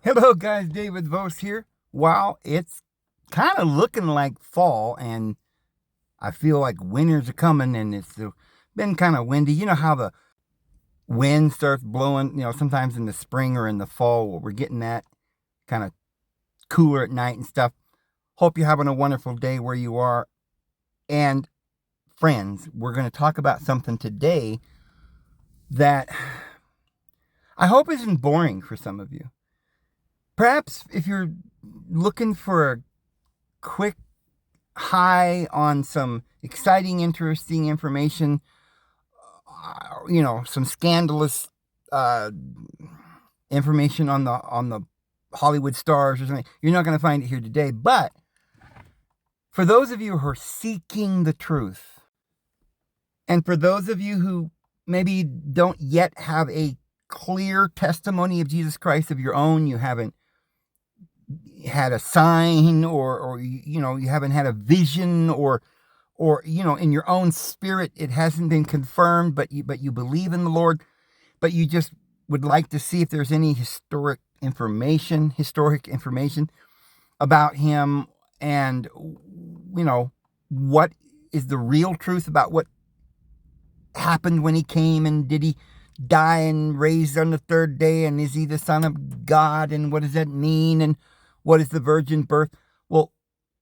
Hello guys, David Vose here. Wow, it's kind of looking like fall and I feel like winters are coming and it's been kind of windy. You know how the wind starts blowing, sometimes in the spring or in the fall, we're getting that kind of cooler at night and stuff. Hope you're having a wonderful day where you are. And friends, we're going to talk about something today that I hope isn't boring for some of you. Perhaps if you're looking for a quick high on some exciting, interesting information, some scandalous information on the Hollywood stars or something, you're not going to find it here today. But for those of you who are seeking the truth, and for those of you who maybe don't yet have a clear testimony of Jesus Christ of your own, you haven't had a sign or you haven't had a vision or in your own spirit it hasn't been confirmed, but you believe in the Lord, but you just would like to see if there's any historic information about him, and what is the real truth about what happened when he came, and did he die and raised on the third day, and is he the Son of God, and what does that mean, and what is the virgin birth? Well,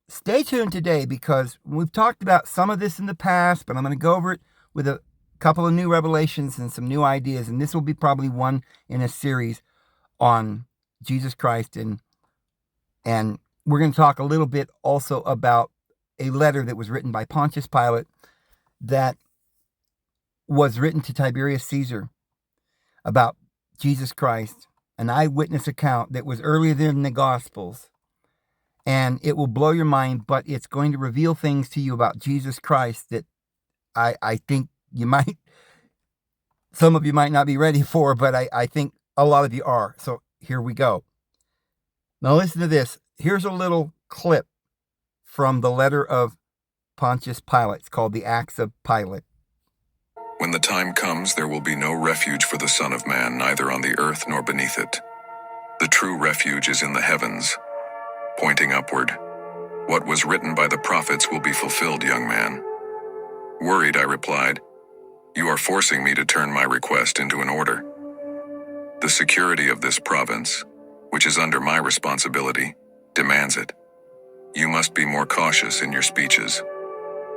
stay tuned today because we've talked about some of this in the past, but I'm going to go over it with a couple of new revelations and some new ideas, and this will be probably one in a series on Jesus Christ, and we're going to talk a little bit also about a letter that was written by Pontius Pilate that was written to Tiberius Caesar about Jesus Christ, an eyewitness account that was earlier than the Gospels. And it will blow your mind, but it's going to reveal things to you about Jesus Christ that I think some of you might not be ready for, but I think a lot of you are. So here we go. Now listen to this. Here's a little clip from the letter of Pontius Pilate. It's called the Acta Pilati. When the time comes, there will be no refuge for the Son of Man, neither on the earth nor beneath it. The true refuge is in the heavens, pointing upward. What was written by the prophets will be fulfilled, young man. Worried, I replied, you are forcing me to turn my request into an order. The security of this province, which is under my responsibility, demands it. You must be more cautious in your speeches.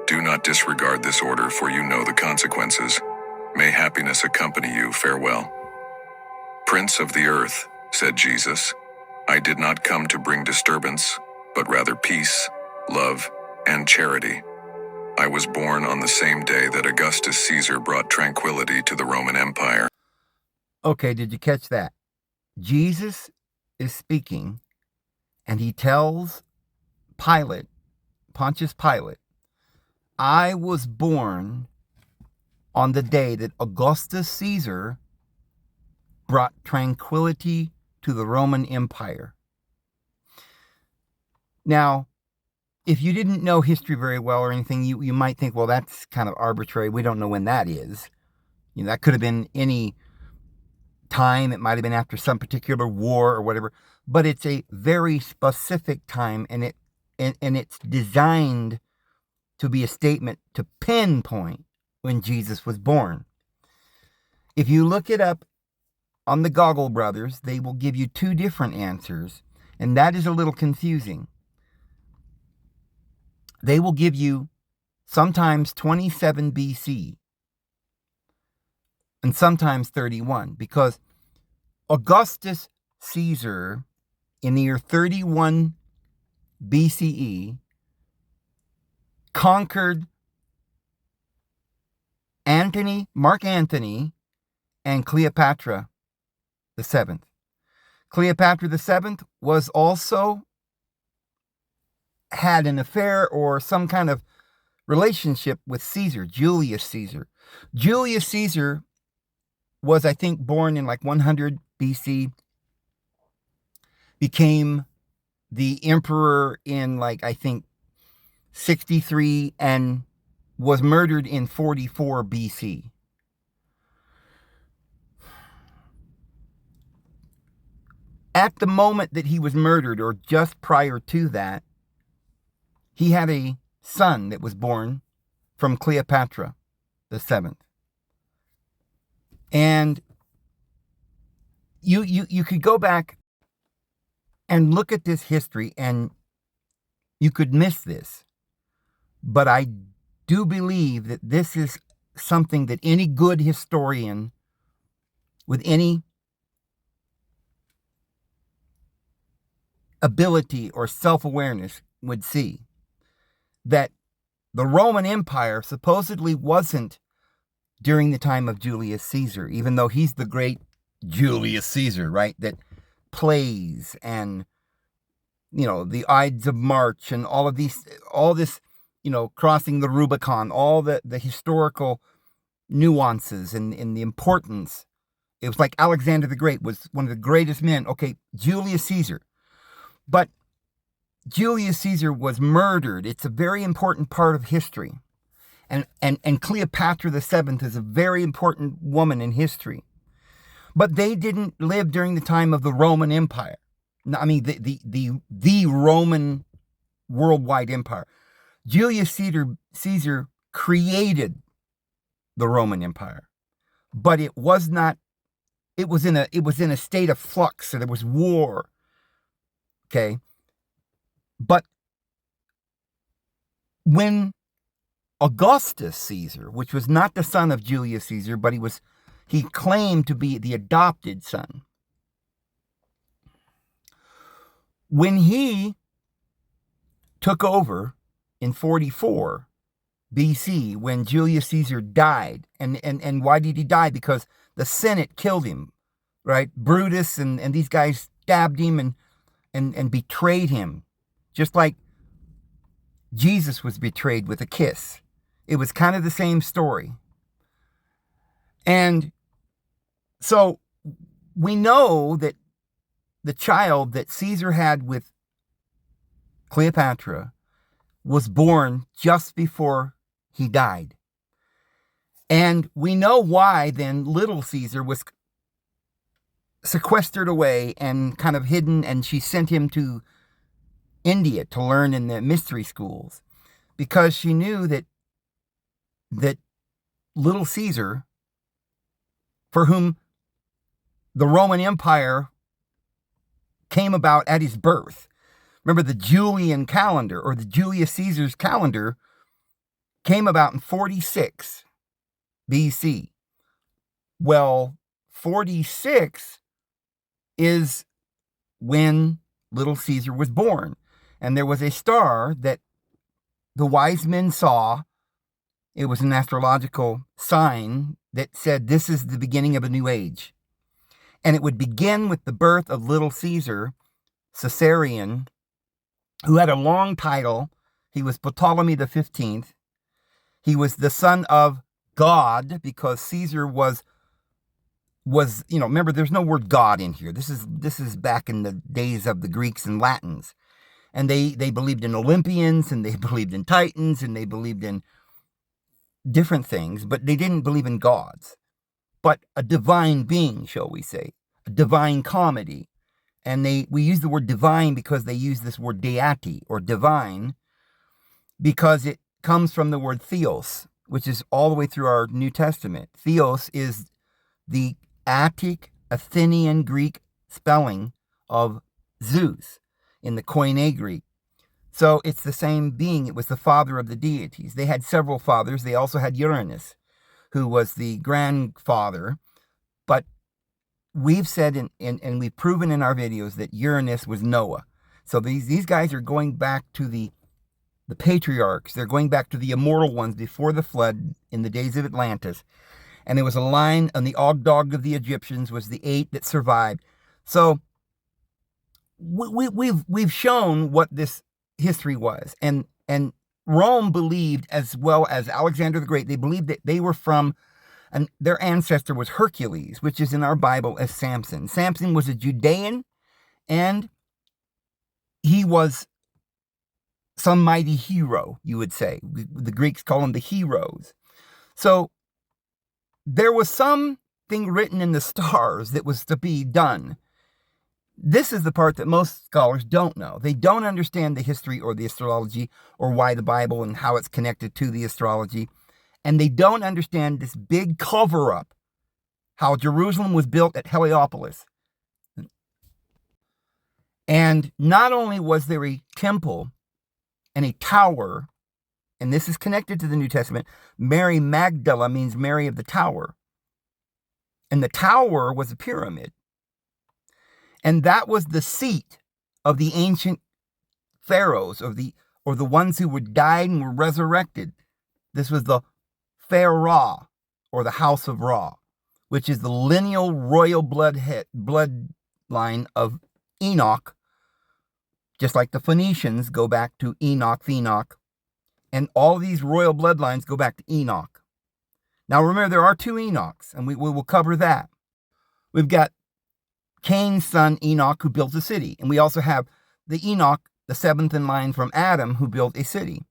Do not disregard this order, for you know the consequences. May happiness accompany you. Farewell. Prince of the earth, said Jesus, I did not come to bring disturbance, but rather peace, love, and charity. I was born on the same day that Augustus Caesar brought tranquility to the Roman Empire. Okay, did you catch that? Jesus is speaking, and he tells Pontius Pilate, I was born on the day that Augustus Caesar brought tranquility to the Roman Empire. Now, if you didn't know history very well or anything, you might think, well, that's kind of arbitrary. We don't know when that is. That could have been any time. It might have been after some particular war or whatever. But it's a very specific time, and it's designed to be a statement to pinpoint when Jesus was born. If you look it up on the Goggle Brothers, they will give you two different answers, and that is a little confusing. They will give you sometimes 27 BC and sometimes 31, because Augustus Caesar in the year 31 BCE conquered Mark Antony, and Cleopatra the Seventh. Cleopatra the Seventh was also had an affair or some kind of relationship with Caesar, Julius Caesar. Julius Caesar was, I think, born in like 100 BC, became the emperor in like, I think, 63, and was murdered in 44 BC. at the moment that he was murdered, or just prior to that, he had a son that was born from Cleopatra the seventh. And you could go back and look at this history and you could miss this. But I do believe that this is something that any good historian with any ability or self-awareness would see. That the Roman Empire supposedly wasn't during the time of Julius Caesar, even though he's the great Julius Caesar, right? That plays and, the Ides of March and all this, crossing the Rubicon, all the historical nuances and the importance. It was like Alexander the Great was one of the greatest men. Okay, Julius Caesar. But Julius Caesar was murdered. It's a very important part of history. And Cleopatra the seventh is a very important woman in history. But they didn't live during the time of the Roman Empire. I mean, the Roman worldwide empire. Julius Caesar created the Roman Empire, but it was not. It was in a state of flux. So there was war. Okay, but when Augustus Caesar, which was not the son of Julius Caesar, but he claimed to be the adopted son. When he took over in 44 BC, when Julius Caesar died, and why did he die? Because the Senate killed him, right? Brutus and these guys stabbed him and betrayed him, just like Jesus was betrayed with a kiss. It was kind of the same story. And so we know that the child that Caesar had with Cleopatra was born just before he died. And we know why then little Caesar was sequestered away and kind of hidden, and she sent him to India to learn in the mystery schools, because she knew that little Caesar, for whom the Roman Empire came about at his birth. Remember, the Julian calendar, or the Julius Caesar's calendar, came about in 46 BC. Well, 46 is when little Caesar was born. And there was a star that the wise men saw. It was an astrological sign that said this is the beginning of a new age. And it would begin with the birth of little Caesar, Caesarion, who had a long title. He was Ptolemy the 15th. He was the son of God, because Caesar was, remember, there's no word God in here. This is back in the days of the Greeks and Latins. And they believed in Olympians, and they believed in Titans, and they believed in different things, but they didn't believe in gods. But a divine being, shall we say, a divine comedy. And we use the word divine because they use this word deity, or divine, because it comes from the word theos, which is all the way through our New Testament. Theos is the Attic Athenian Greek spelling of Zeus in the Koine Greek. So it's the same being. It was the father of the deities. They had several fathers. They also had Uranus, who was the grandfather. But we've said and we've proven in our videos that Uranus was Noah. So these guys are going back to the patriarchs. They're going back to the immortal ones before the flood in the days of Atlantis. And there was a line on the Ogdog of the Egyptians was the 8 that survived. So we've shown what this history was. And Rome believed, as well as Alexander the Great, they believed that they were from, and their ancestor was Hercules, which is in our Bible as Samson. Samson was a Judean, and he was some mighty hero, you would say. The Greeks call them the heroes. So there was something written in the stars that was to be done. this is the part that most scholars don't know. They don't understand the history or the astrology or why the Bible and how it's connected to the astrology. And they don't understand this big cover-up, how Jerusalem was built at Heliopolis. And not only was there a temple and a tower, and this is connected to the New Testament, Mary Magdala means Mary of the Tower. And the tower was a pyramid. And that was the seat of the ancient pharaohs, or the ones who were died and were resurrected. This was the Pharaoh, or the House of Ra, which is the lineal royal bloodline of Enoch, just like the Phoenicians go back to Enoch. And all these royal bloodlines go back to Enoch. Now remember, there are two Enochs, and we will cover that. We've got Cain's son Enoch, who built a city. And we also have the Enoch, the seventh in line from Adam, who built a city.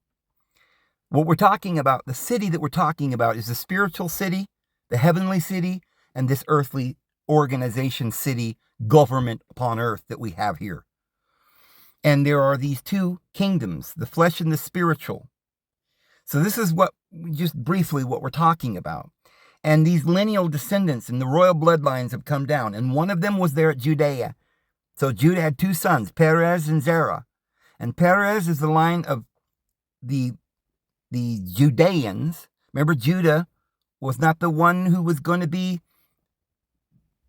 What we're talking about, the city that we're talking about, is the spiritual city, the heavenly city, and this earthly organization, city, government upon earth that we have here. And there are these two kingdoms, the flesh and the spiritual. So this is just briefly what we're talking about. And these lineal descendants and the royal bloodlines have come down. And one of them was there at Judea. So Judah had two sons, Perez and Zerah. And Perez is the line of the Judeans. Remember, Judah was not the one who was going to be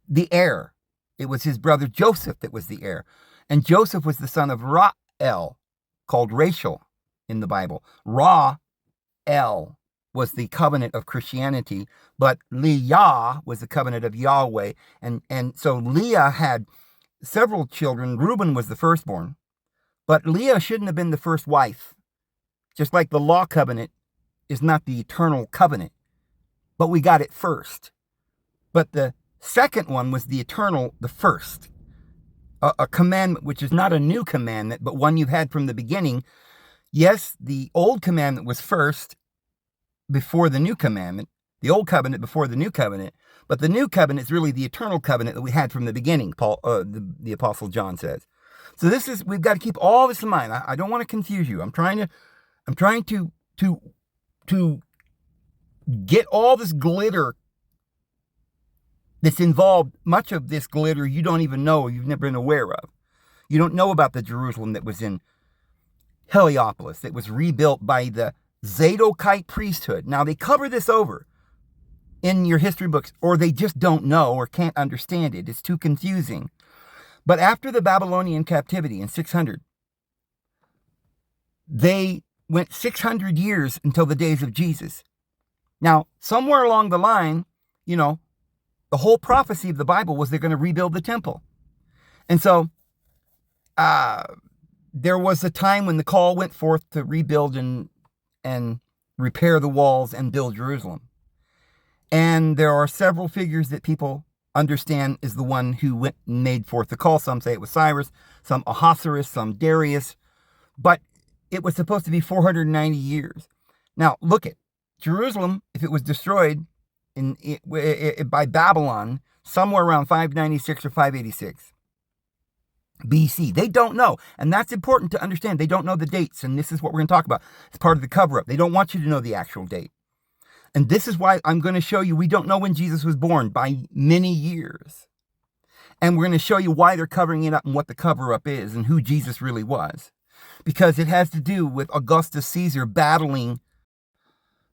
the heir. It was his brother Joseph that was the heir. And Joseph was the son of Ra'el, called Rachel in the Bible. Ra'el was the covenant of Christianity, but Leah was the covenant of Yahweh. And so Leah had several children. Reuben was the firstborn, but Leah shouldn't have been the first wife. Just like the law covenant is not the eternal covenant, but we got it first. But the second one was the eternal, the first. A commandment which is not a new commandment, but one you've had from the beginning. Yes, the old commandment was first before the new commandment, the old covenant before the new covenant, but the new covenant is really the eternal covenant that we had from the beginning, the Apostle John says. So we've got to keep all this in mind. I don't want to confuse you. I'm trying to get all this glitter that's involved. Much of this glitter you don't even know, you've never been aware of. You don't know about the Jerusalem that was in Heliopolis, that was rebuilt by the Zadokite priesthood. Now, they cover this over in your history books, or they just don't know or can't understand it. It's too confusing. But after the Babylonian captivity in 600, they went 600 years until the days of Jesus. Now, somewhere along the line, the whole prophecy of the Bible was they're going to rebuild the temple. And so there was a time when the call went forth to rebuild and repair the walls and build Jerusalem. And there are several figures that people understand is the one who went and made forth the call. Some say it was Cyrus, some Ahasuerus, some Darius. But it was supposed to be 490 years. Now, look at Jerusalem, if it was destroyed by Babylon, somewhere around 596 or 586 BC. They don't know. And that's important to understand. They don't know the dates. And this is what we're going to talk about. It's part of the cover-up. They don't want you to know the actual date. And this is why I'm going to show you we don't know when Jesus was born by many years. And we're going to show you why they're covering it up and what the cover-up is and who Jesus really was. Because it has to do with Augustus Caesar battling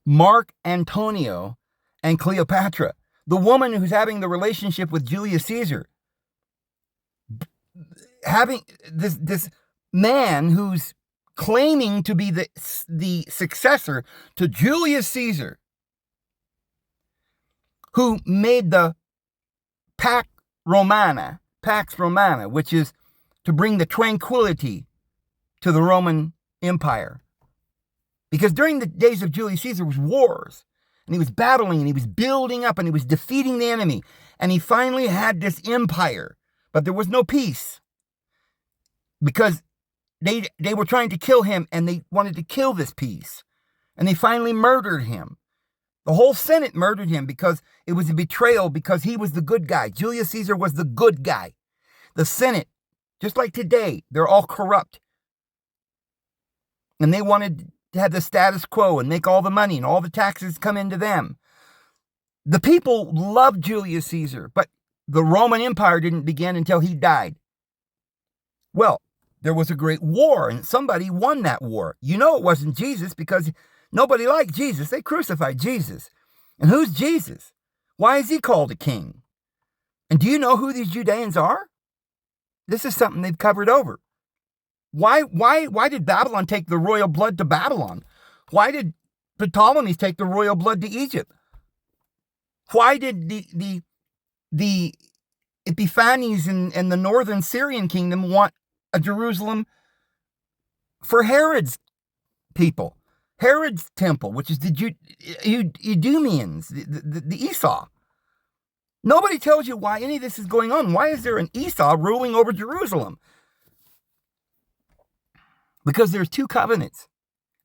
Mark Antonio and Cleopatra, the woman who's having the relationship with Julius Caesar. Having this man who's claiming to be the successor to Julius Caesar, who made the Pax Romana, which is to bring the tranquility to the Roman Empire. Because during the days of Julius Caesar was wars, and he was battling, and he was building up, and he was defeating the enemy, and he finally had this empire, but there was no peace, because they were trying to kill him, and they wanted to kill this peace, and they finally murdered him. The whole Senate murdered him because it was a betrayal, because he was the good guy. Julius Caesar was the good guy. The Senate Just like today, they're all corrupt. And they wanted to have the status quo and make all the money and all the taxes come into them. The people loved Julius Caesar, but the Roman Empire didn't begin until he died. Well, there was a great war, and somebody won that war. You know it wasn't Jesus, because nobody liked Jesus. They crucified Jesus. And who's Jesus? Why is he called a king? And do you know who these Judeans are? This is something they've covered over. Why did Babylon take the royal blood to Babylon? Why did the Ptolemies take the royal blood to Egypt? Why did the Epiphanes and the northern Syrian kingdom want a Jerusalem for Herod's people? Herod's temple, which is the Edomians, the Esau. Nobody tells you why any of this is going on. Why is there an Esau ruling over Jerusalem? Because there's two covenants,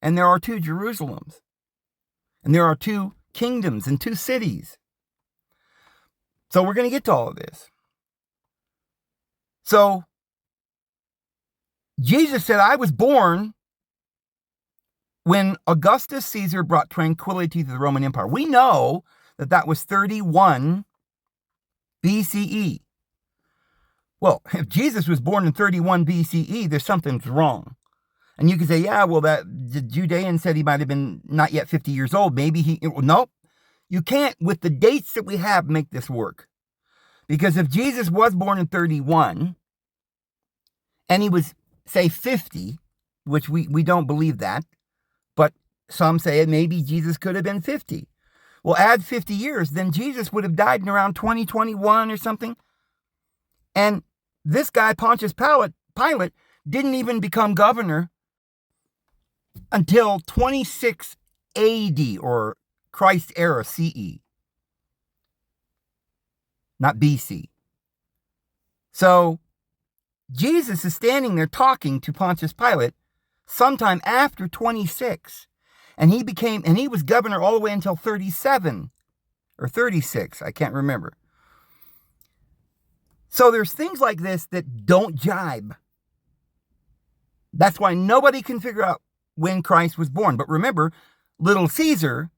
and there are two Jerusalems, and there are two kingdoms and two cities. So we're going to get to all of this. So Jesus said, I was born when Augustus Caesar brought tranquility to the Roman Empire. We know that was 31 BCE. Well, if Jesus was born in 31 BCE, there's something's wrong. And you can say, yeah, well, the Judean said he might have been not yet 50 years old. Maybe nope. You can't, with the dates that we have, make this work. Because if Jesus was born in 31, and he was, say, 50, which we don't believe that, but some say maybe Jesus could have been 50. Well, add 50 years, then Jesus would have died in around 2021 or something. And this guy, Pontius Pilate, didn't even become governor until 26 AD, or Christ era CE. Not BC. So Jesus is standing there talking to Pontius Pilate sometime after 26. And he was governor all the way until 37 or 36. I can't remember. So there's things like this that don't jibe. That's why nobody can figure out when Christ was born. But remember, little Caesar,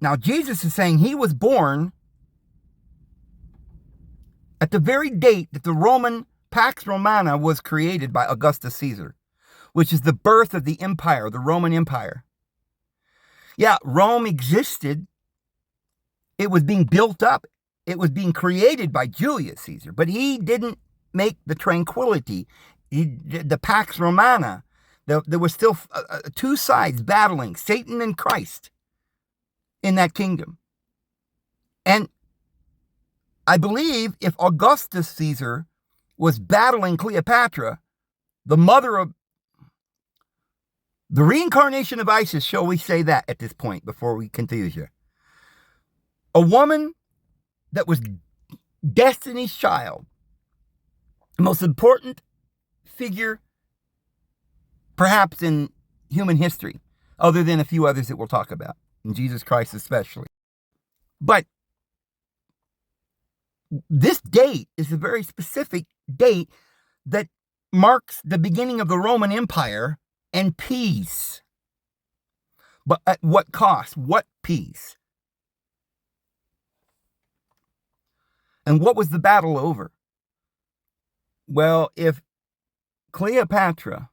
now Jesus is saying he was born at the very date that the Roman Pax Romana was created by Augustus Caesar, which is the birth of the empire, the Roman Empire. Yeah, Rome existed. It was being built up. It was being created by Julius Caesar, but he didn't make the tranquility, the Pax Romana. There was still two sides battling, Satan and Christ, in that kingdom. And I believe if Augustus Caesar was battling Cleopatra, the mother of the reincarnation of Isis, shall we say that at this point before we confuse you? A woman that was Destiny's Child, the most important figure perhaps in human history, other than a few others that we'll talk about, and Jesus Christ especially. But this date is a very specific date that marks the beginning of the Roman Empire and peace. But at what cost? What peace? And what was the battle over? Well, if Cleopatra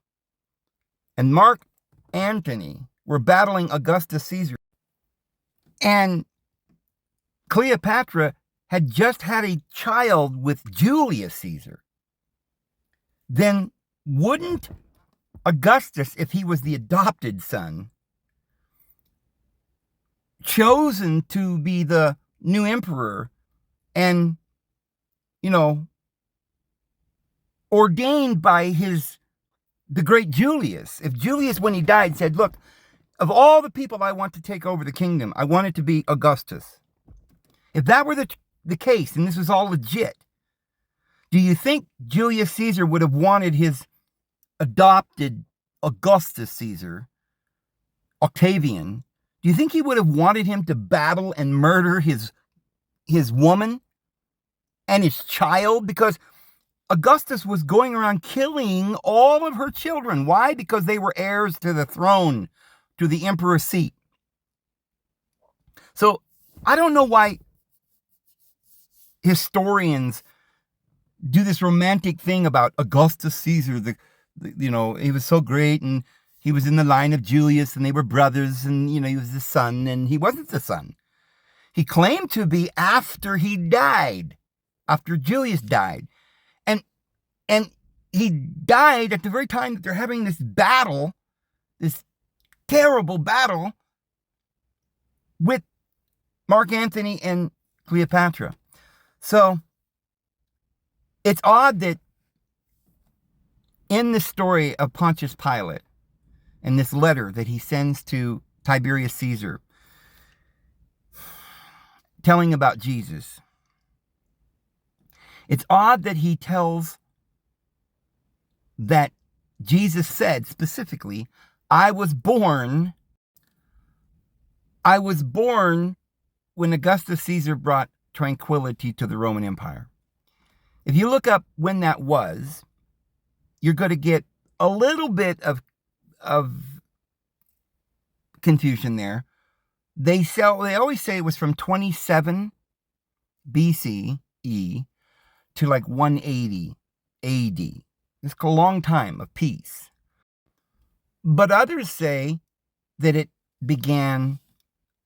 and Mark Antony were battling Augustus Caesar, and Cleopatra had just had a child with Julius Caesar, then wouldn't Augustus, if he was the adopted son, chosen to be the new emperor and, ordained by the great Julius? If Julius, when he died, said, look, of all the people I want to take over the kingdom, I want it to be Augustus. If that were the case, and this was all legit, do you think Julius Caesar would have wanted his adopted Augustus Caesar, Octavian, do you think he would have wanted him to battle and murder his woman and his child, because Augustus was going around killing all of her children. Why? Because they were heirs to the throne, to the emperor's seat. So I don't know why historians do this romantic thing about Augustus Caesar. He was so great, and he was in the line of Julius, and they were brothers, and he was the son, and he wasn't the son. He claimed to be after he died, after Julius died. And he died at the very time that they're having this battle, this terrible battle with Mark Antony and Cleopatra. So it's odd that in the story of Pontius Pilate, and this letter that he sends to Tiberius Caesar, telling about Jesus, it's odd that he tells that Jesus said specifically, I was born when Augustus Caesar brought tranquility to the Roman Empire. If you look up when that was, you're going to get a little bit of confusion there. They always say it was from 27 BCE to like 180 AD. It's a long time of peace. But others say that it began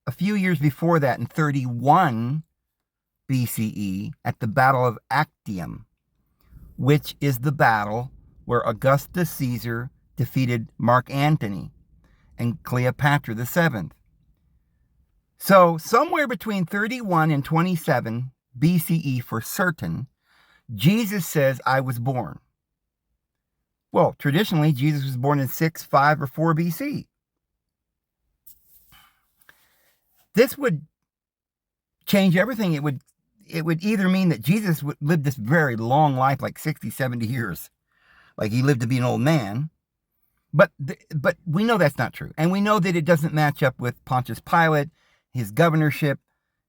a few years before that in 31 BCE at the Battle of Actium, which is the battle where Augustus Caesar defeated Mark Antony and Cleopatra the Seventh. So somewhere between 31 and 27 BCE for certain, Jesus says, I was born. Well, traditionally, Jesus was born in 6, 5, or 4 BC. This would change everything. It would either mean that Jesus lived this very long life, like 60, 70 years, like he lived to be an old man. But we know that's not true. And we know that it doesn't match up with Pontius Pilate, his governorship,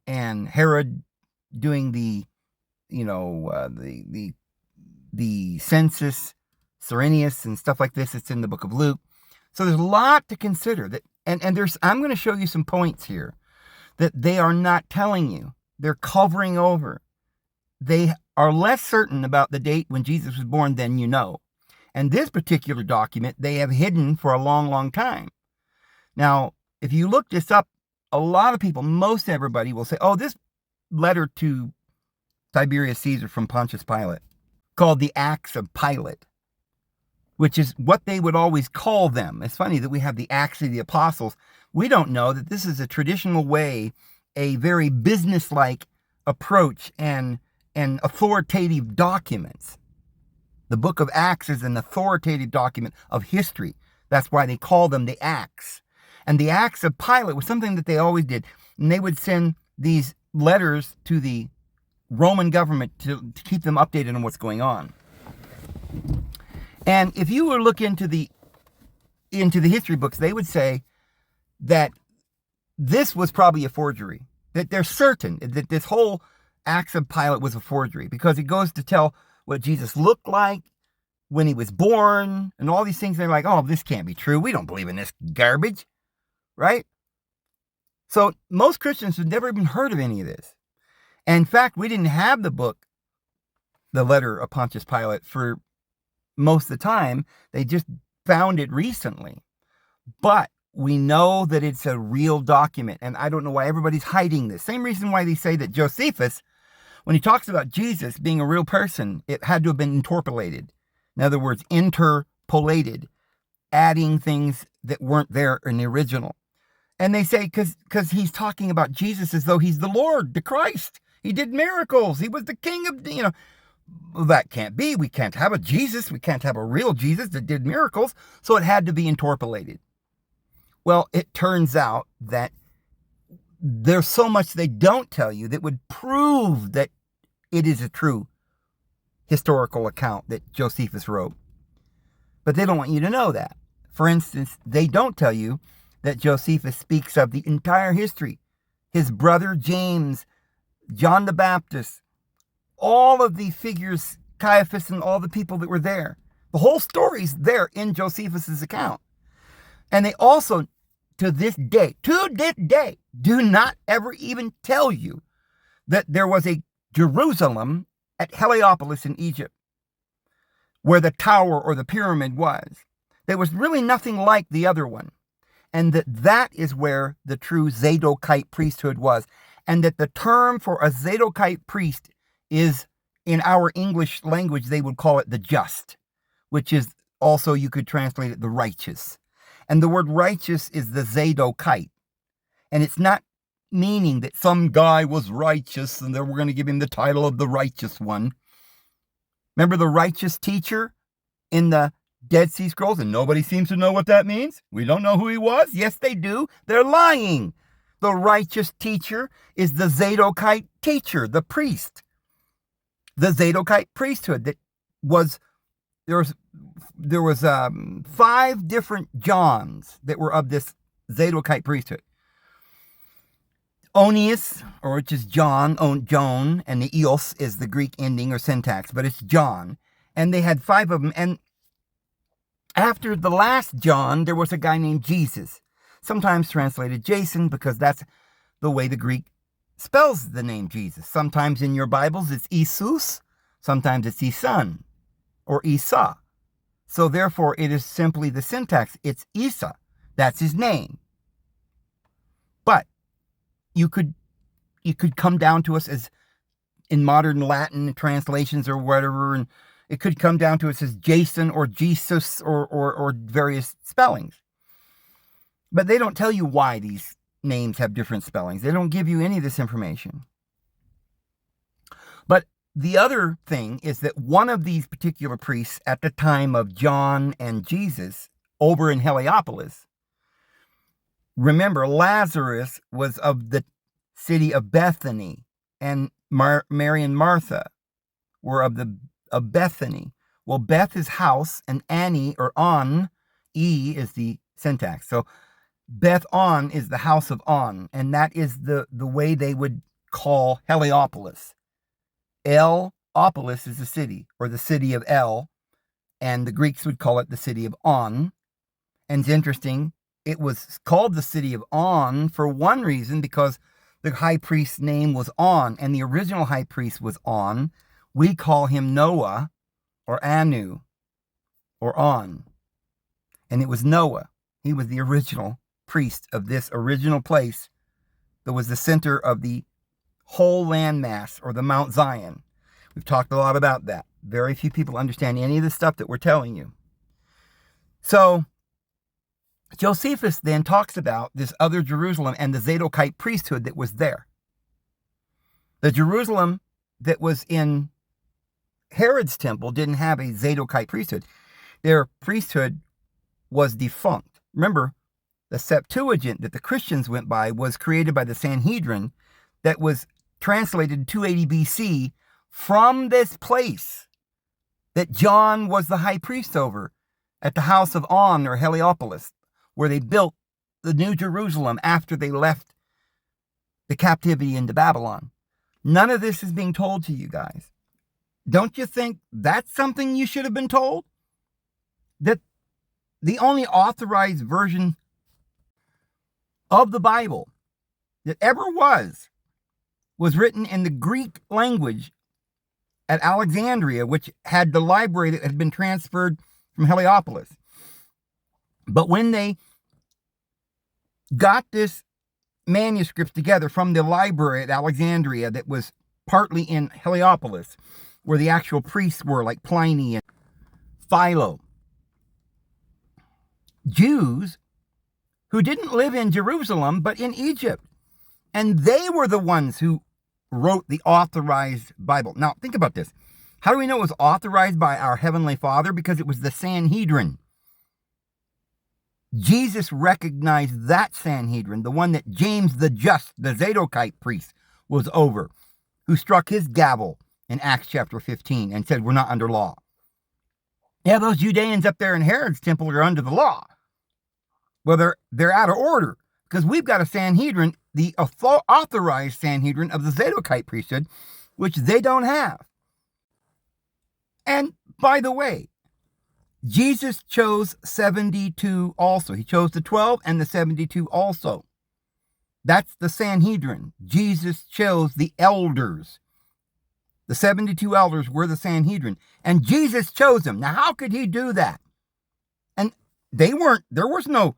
and Herod doing the census, Cyrenius and stuff like this. It's in the book of Luke. So there's a lot to consider. I'm going to show you some points here that they are not telling you. They're covering over. They are less certain about the date when Jesus was born than you know. And this particular document, they have hidden for a long, long time. Now, if you look this up, a lot of people, most everybody will say, oh, this letter to Tiberius Caesar from Pontius Pilate, called the Acta Pilati, which is what they would always call them. It's funny that we have the Acts of the Apostles. We don't know that this is a traditional way, a very businesslike approach and authoritative documents. The book of Acts is an authoritative document of history. That's why they call them the Acts. And the Acts of Pilate was something that they always did. And they would send these letters to the Roman government to keep them updated on what's going on. And if you were to look into the history books, they would say that this was probably a forgery. That they're certain that this whole Acts of Pilate was a forgery, because it goes to tell what Jesus looked like when he was born and all these things. They're like, oh, this can't be true. We don't believe in this garbage, right? So most Christians have never even heard of any of this. And in fact, we didn't have the book, the letter of Pontius Pilate, for most of the time. They just found it recently. But we know that it's a real document. And I don't know why everybody's hiding this. Same reason why they say that Josephus, when he talks about Jesus being a real person, it had to have been interpolated. In other words, interpolated, adding things that weren't there in the original. And they say because he's talking about Jesus as though he's the Lord, the Christ. He did miracles. He was the king of, Well, that can't be. We can't have a Jesus. We can't have a real Jesus that did miracles. So it had to be interpolated. Well, it turns out that there's so much they don't tell you that would prove that it is a true historical account that Josephus wrote. But they don't want you to know that. For instance, they don't tell you that Josephus speaks of the entire history. His brother James, John the Baptist, all of the figures, Caiaphas and all the people that were there. The whole story's there in Josephus's account. And they also, to this day, do not ever even tell you that there was a Jerusalem at Heliopolis in Egypt, where the tower or the pyramid was. There was really nothing like the other one. And that is where the true Zadokite priesthood was. And that the term for a Zadokite priest is, in our English language, they would call it the just, which is also, you could translate it, the righteous. And the word righteous is the Zadokite. And it's not meaning that some guy was righteous and then we're going to give him the title of the righteous one. Remember the righteous teacher in the Dead Sea Scrolls? And nobody seems to know what that means. We don't know who he was. Yes, they do. They're lying. The righteous teacher is the Zadokite teacher, the priest. The Zadokite priesthood that was, there was 5 different Johns that were of this Zadokite priesthood. Onius, or which is John, Joan, and the Eos is the Greek ending or syntax, but it's John. And they had 5 of them. And after the last John, there was a guy named Jesus, sometimes translated Jason, because that's the way the Greek spells the name Jesus. Sometimes in your Bibles it's Isus, sometimes it's Isan or Isa. So therefore it is simply the syntax. It's Isa. That's his name. But you could come down to us as in modern Latin translations or whatever, and it could come down to us as Jason or Jesus or various spellings. But they don't tell you why these names have different spellings. They don't give you any of this information. But the other thing is that one of these particular priests at the time of John and Jesus over in Heliopolis, remember, Lazarus was of the city of Bethany, and Mary and Martha were of Bethany. Well, Beth is house, and Ani, or On, E is the syntax. So Beth On is the house of On, and that is the way they would call Heliopolis. El-opolis is the city, or the city of El, and the Greeks would call it the city of On. And it's interesting, it was called the city of On for one reason, because the high priest's name was On, and the original high priest was On. We call him Noah, or Anu, or On. And it was Noah. He was the original priest of this original place that was the center of the whole landmass, or the Mount Zion. We've talked a lot about that. Very few people understand any of the stuff that we're telling you. So Josephus then talks about this other Jerusalem and the Zadokite priesthood that was there. The Jerusalem that was in Herod's temple didn't have a Zadokite priesthood. Their priesthood was defunct. Remember, the Septuagint that the Christians went by was created by the Sanhedrin that was translated in 280 BC from this place that John was the high priest over at the house of On, or Heliopolis, where they built the New Jerusalem after they left the captivity into Babylon. None of this is being told to you guys. Don't you think that's something you should have been told? That the only authorized version of the Bible that ever was written in the Greek language at Alexandria, which had the library that had been transferred from Heliopolis. But when they got this manuscript together from the library at Alexandria that was partly in Heliopolis, where the actual priests were, like Pliny and Philo, Jews who didn't live in Jerusalem but in Egypt, and they were the ones who wrote the authorized Bible. Now, think about this. How do we know it was authorized by our Heavenly Father? Because it was the Sanhedrin. Jesus recognized that Sanhedrin, the one that James the Just, the Zadokite priest, was over, who struck his gavel in Acts chapter 15 and said, we're not under law. Yeah, those Judeans up there in Herod's temple are under the law. Well, they're out of order, because we've got a Sanhedrin, the authorized Sanhedrin of the Zadokite priesthood, which they don't have. By the way, Jesus chose 72 also. He chose the 12 and the 72 also. That's the Sanhedrin. Jesus chose the elders. The 72 elders were the Sanhedrin. And Jesus chose them. Now, how could he do that? And there was no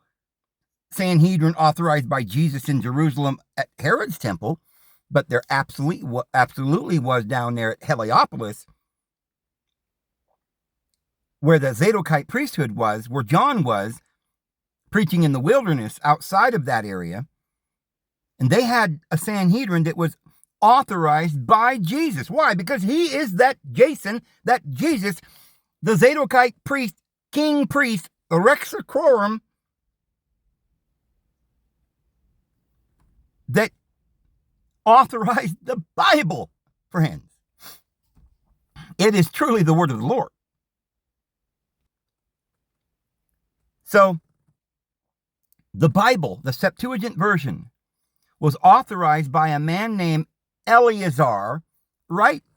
Sanhedrin authorized by Jesus in Jerusalem at Herod's temple, but there absolutely was down there at Heliopolis, where the Zadokite priesthood was, where John was preaching in the wilderness outside of that area. And they had a Sanhedrin that was authorized by Jesus. Why? Because he is that Jesus, the Zadokite priest, king priest, the Rex Sacrorum, that authorized the Bible, friends. It is truly the word of the Lord. So, the Bible, the Septuagint version, was authorized by a man named Eleazar,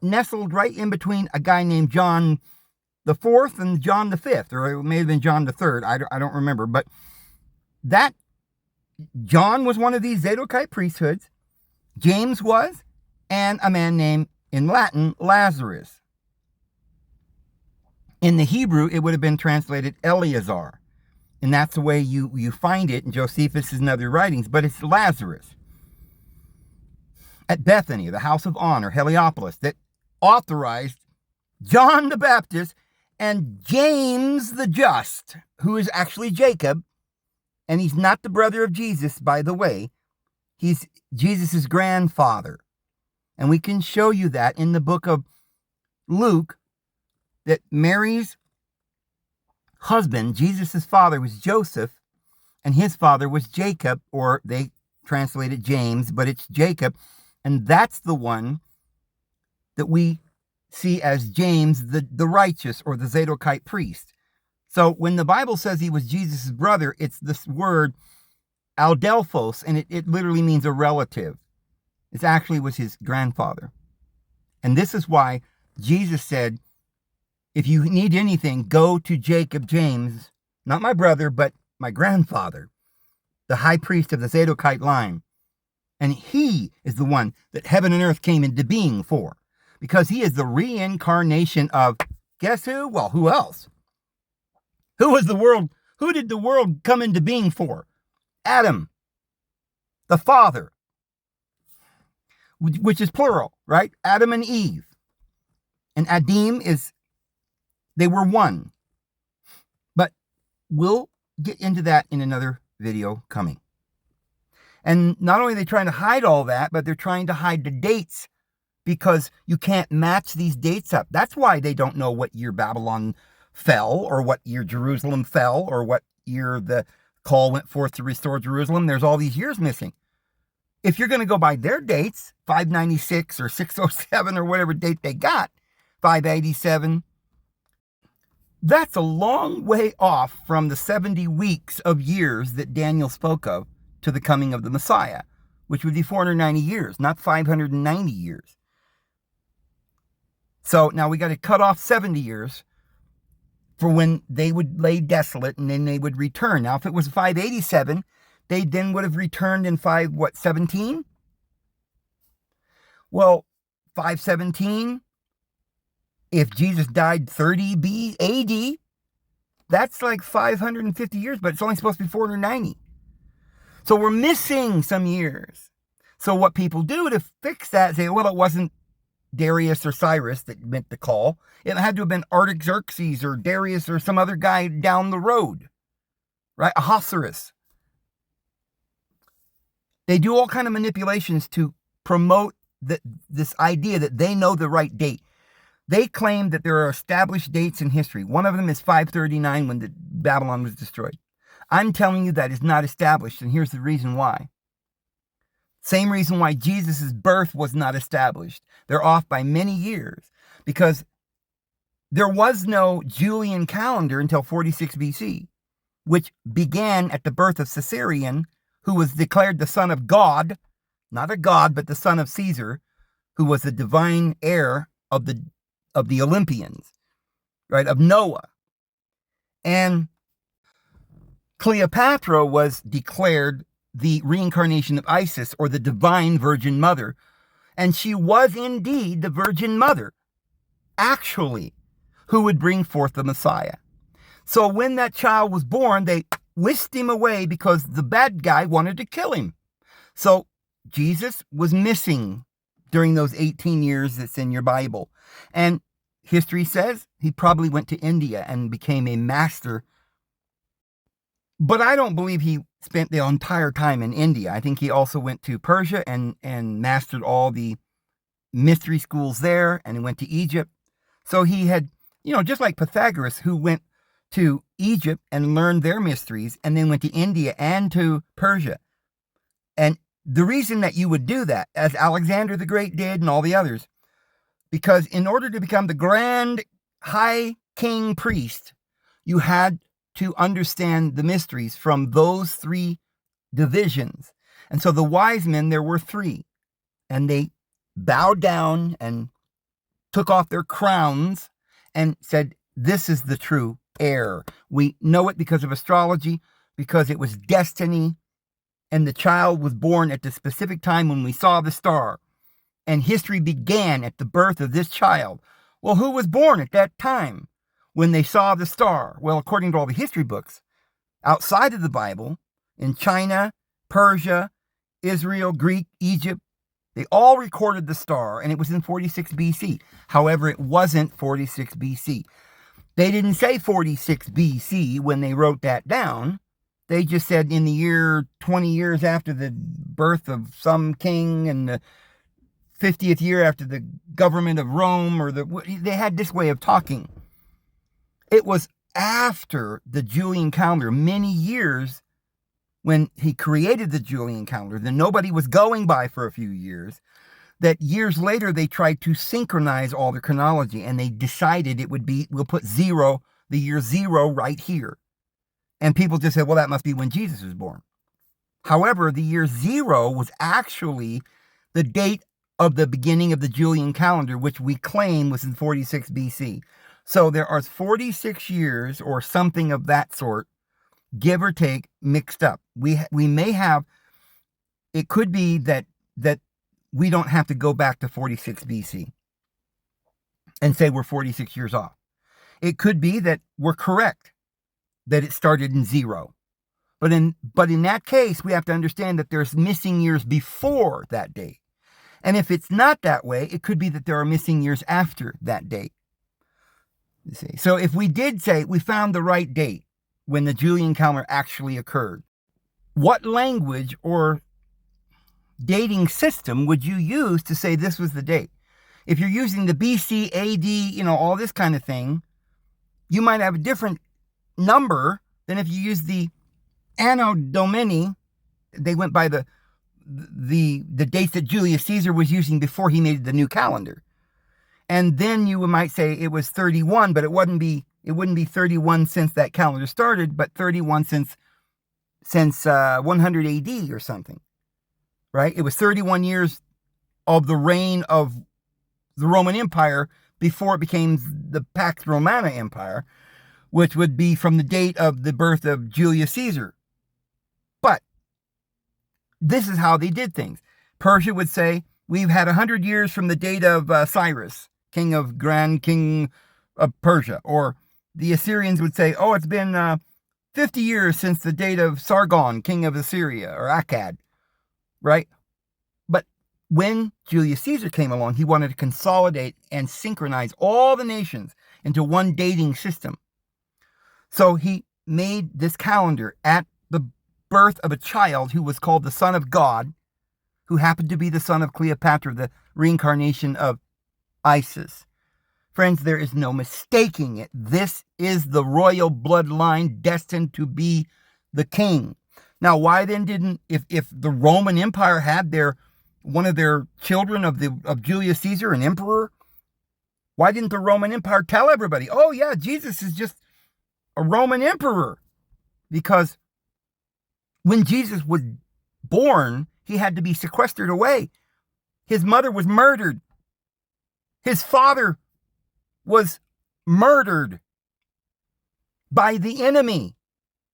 nestled right in between a guy named John the Fourth and John the Fifth, or it may have been John the Third. I don't remember, but that John was one of these Zadokite priesthoods. James was, and a man named, in Latin, Lazarus. In the Hebrew, it would have been translated Eleazar. And that's the way you find it in Josephus' and other writings, but it's Lazarus. At Bethany, the house of honor, Heliopolis, that authorized John the Baptist and James the Just, who is actually Jacob, and he's not the brother of Jesus, by the way. He's Jesus' grandfather. And we can show you that in the book of Luke, that Mary's husband, Jesus' father, was Joseph, and his father was Jacob, or they translated James, but it's Jacob. And that's the one that we see as James, the righteous, or the Zadokite priest. So when the Bible says he was Jesus' brother, it's this word Adelphos, and it literally means a relative. It actually was his grandfather. And this is why Jesus said, if you need anything, go to Jacob, James, not my brother, but my grandfather, the high priest of the Zadokite line. And he is the one that heaven and earth came into being for, because he is the reincarnation of, guess who? Well, who else? Who did the world come into being for? Adam, the father, which is plural, right? Adam and Eve. And Adim they were one. But we'll get into that in another video coming. And not only are they trying to hide all that, but they're trying to hide the dates, because you can't match these dates up. That's why they don't know what year Babylon fell, or what year Jerusalem fell, or what year the call went forth to restore Jerusalem. There's all these years missing. If you're going to go by their dates, 596 or 607 or whatever date they got, 587, that's a long way off from the 70 weeks of years that Daniel spoke of to the coming of the Messiah, which would be 490 years, not 590 years. So now we got to cut off 70 years for when they would lay desolate and then they would return. Now, if it was 587, they then would have returned in 17? Well, 517, if Jesus died 30 AD, that's like 550 years, but it's only supposed to be 490. So we're missing some years. So what people do to fix that is say, well, it wasn't Darius or Cyrus that meant the call. It had to have been Artaxerxes or Darius or some other guy down the road, right? Ahasuerus. They do all kind of manipulations to promote this idea that they know the right date. They claim that there are established dates in history. One of them is 539 when Babylon was destroyed. I'm telling you that is not established, and here's the reason why. Same reason why Jesus' birth was not established. They're off by many years, because there was no Julian calendar until 46 BC, which began at the birth of Caesarion, who was declared the son of God, not a god, but the son of Caesar, who was the divine heir of the Olympians. right, of Noah. And Cleopatra was declared the reincarnation of Isis, or the divine Virgin Mother. And she was indeed the Virgin Mother, actually, who would bring forth the Messiah. So when that child was born, they whisked him away because the bad guy wanted to kill him. So Jesus was missing during those 18 years that's in your Bible. And history says he probably went to India and became a master. But I don't believe he spent the entire time in India. I think he also went to Persia and mastered all the mystery schools there, and he went to Egypt. So he had, just like Pythagoras, who went to Egypt and learned their mysteries, and then went to India and to Persia. And the reason that you would do that, as Alexander the Great did and all the others, because in order to become the grand high king priest, you had to understand the mysteries from those three divisions. And so the wise men, there were three, and they bowed down and took off their crowns and said, this is the true heir. We know it because of astrology, because it was destiny, and the child was born at the specific time when we saw the star. And history began at the birth of this child. Well, who was born at that time when they saw the star? Well, according to all the history books, outside of the Bible, in China, Persia, Israel, Greek, Egypt, they all recorded the star, and it was in 46 BC. However, it wasn't 46 BC. They didn't say 46 BC when they wrote that down. They just said in the year 20 years after the birth of some king and the 50th year after the government of Rome, they had this way of talking. It was after the Julian calendar, many years when he created the Julian calendar, that nobody was going by for a few years, that years later they tried to synchronize all the chronology, and they decided it would be, we'll put the year 0 right here. And people just said, well, that must be when Jesus was born. However, the year 0 was actually the date of the beginning of the Julian calendar, which we claim was in 46 BC. So there are 46 years or something of that sort, give or take, mixed up. We may have, it could be that we don't have to go back to 46 BC and say we're 46 years off. It could be that we're correct, that it started in 0. But in that case, we have to understand that there's missing years before that date. And if it's not that way, it could be that there are missing years after that date. You see? So if we did say we found the right date when the Julian calendar actually occurred, what language or dating system would you use to say this was the date? If you're using the BC, AD, all this kind of thing, you might have a different number than if you use the Anno Domini. They went by the dates that Julius Caesar was using before he made the new calendar. And then you might say it was 31, but it wouldn't be 31 since that calendar started, but 31 since 100 AD or something. Right? It was 31 years of the reign of the Roman Empire before it became the Pax Romana Empire, which would be from the date of the birth of Julius Caesar. But this is how they did things. Persia would say, we've had 100 years from the date of Cyrus, Grand King of Persia. Or the Assyrians would say, oh, it's been 50 years since the date of Sargon, king of Assyria, or Akkad. Right? But when Julius Caesar came along, he wanted to consolidate and synchronize all the nations into one dating system. So he made this calendar at the birth of a child who was called the Son of God, who happened to be the son of Cleopatra, the reincarnation of Isis. Friends, there is no mistaking it. This is the royal bloodline destined to be the king. Now, why then if the Roman Empire had one of their children of Julius Caesar, an emperor, why didn't the Roman Empire tell everybody, oh yeah, Jesus is just a Roman emperor? Because when Jesus was born, he had to be sequestered away. His mother was murdered. His father was murdered by the enemy.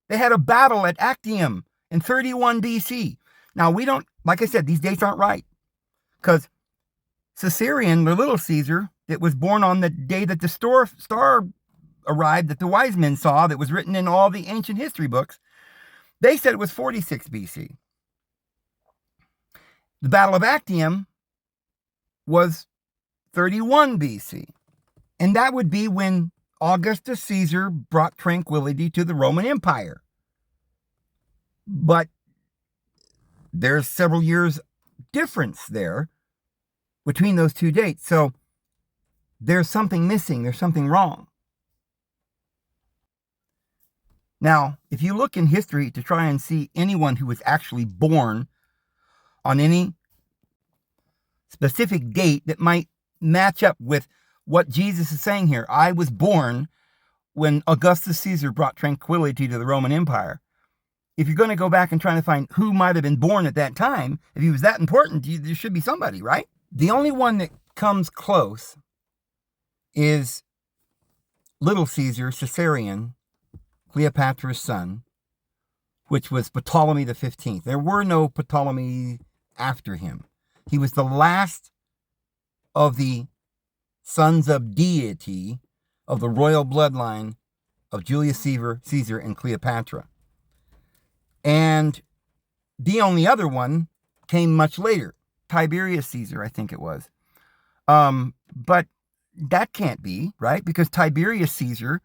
They had a battle at Actium in 31 BC. Now, we don't, like I said, these dates aren't right, because Caesarion, the little Caesar, that was born on the day that the star arrived that the wise men saw, that was written in all the ancient history books, they said it was 46 BC. The Battle of Actium was 31 BC. And that would be when Augustus Caesar brought tranquility to the Roman Empire. But there's several years difference there between those two dates. So there's something missing. There's something wrong. Now, if you look in history to try and see anyone who was actually born on any specific date that might match up with what Jesus is saying here, I was born when Augustus Caesar brought tranquility to the Roman Empire. If you're going to go back and try to find who might have been born at that time, if he was that important, there should be somebody, right? The only one that comes close is little Caesar, Caesarion, Cleopatra's son, which was Ptolemy the 15th. There were no Ptolemy after him. He was the last of the sons of deity of the royal bloodline of Julius Caesar and Cleopatra. And the only other one came much later, Tiberius Caesar, I think it was. But that can't be, right? Because Tiberius Caesar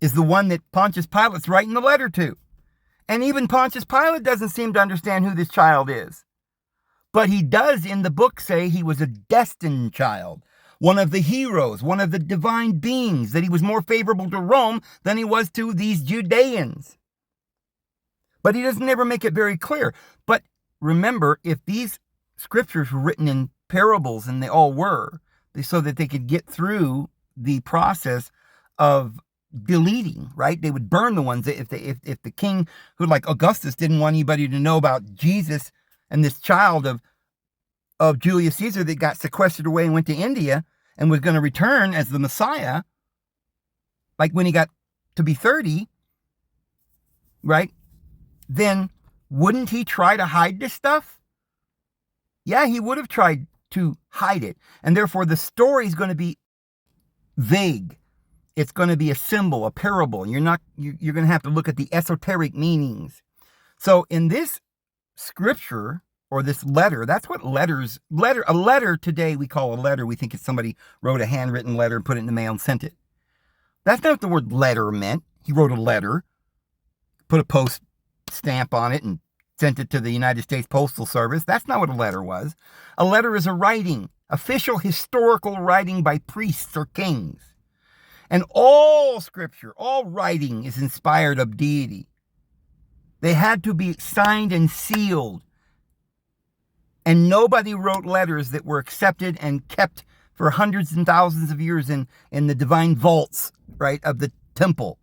is the one that Pontius Pilate's writing the letter to. And even Pontius Pilate doesn't seem to understand who this child is. But he does in the book say he was a destined child, one of the heroes, one of the divine beings, that he was more favorable to Rome than he was to these Judeans. But he doesn't ever make it very clear. But remember, if these scriptures were written in parables, and they all were, so that they could get through the process of deleting, right? They would burn the ones that if the king, who like Augustus, didn't want anybody to know about Jesus and this child of Julius Caesar that got sequestered away and went to India and was going to return as the Messiah, like when he got to be 30, right? Then wouldn't he try to hide this stuff? Yeah, he would have tried to hide it. And therefore the story is going to be vague. It's going to be a symbol, a parable. You're going to have to look at the esoteric meanings. So in this scripture, or this letter, that's what a letter today we call a letter. We think it's somebody wrote a handwritten letter and put it in the mail and sent it. That's not what the word letter meant. He wrote a letter, put a post stamp on it, and sent it to the United States Postal Service. That's not what a letter was. A letter is a writing, official historical writing by priests or kings. And all scripture, all writing is inspired of deity. They had to be signed and sealed. And nobody wrote letters that were accepted and kept for hundreds and thousands of years in the divine vaults, right, of the temple,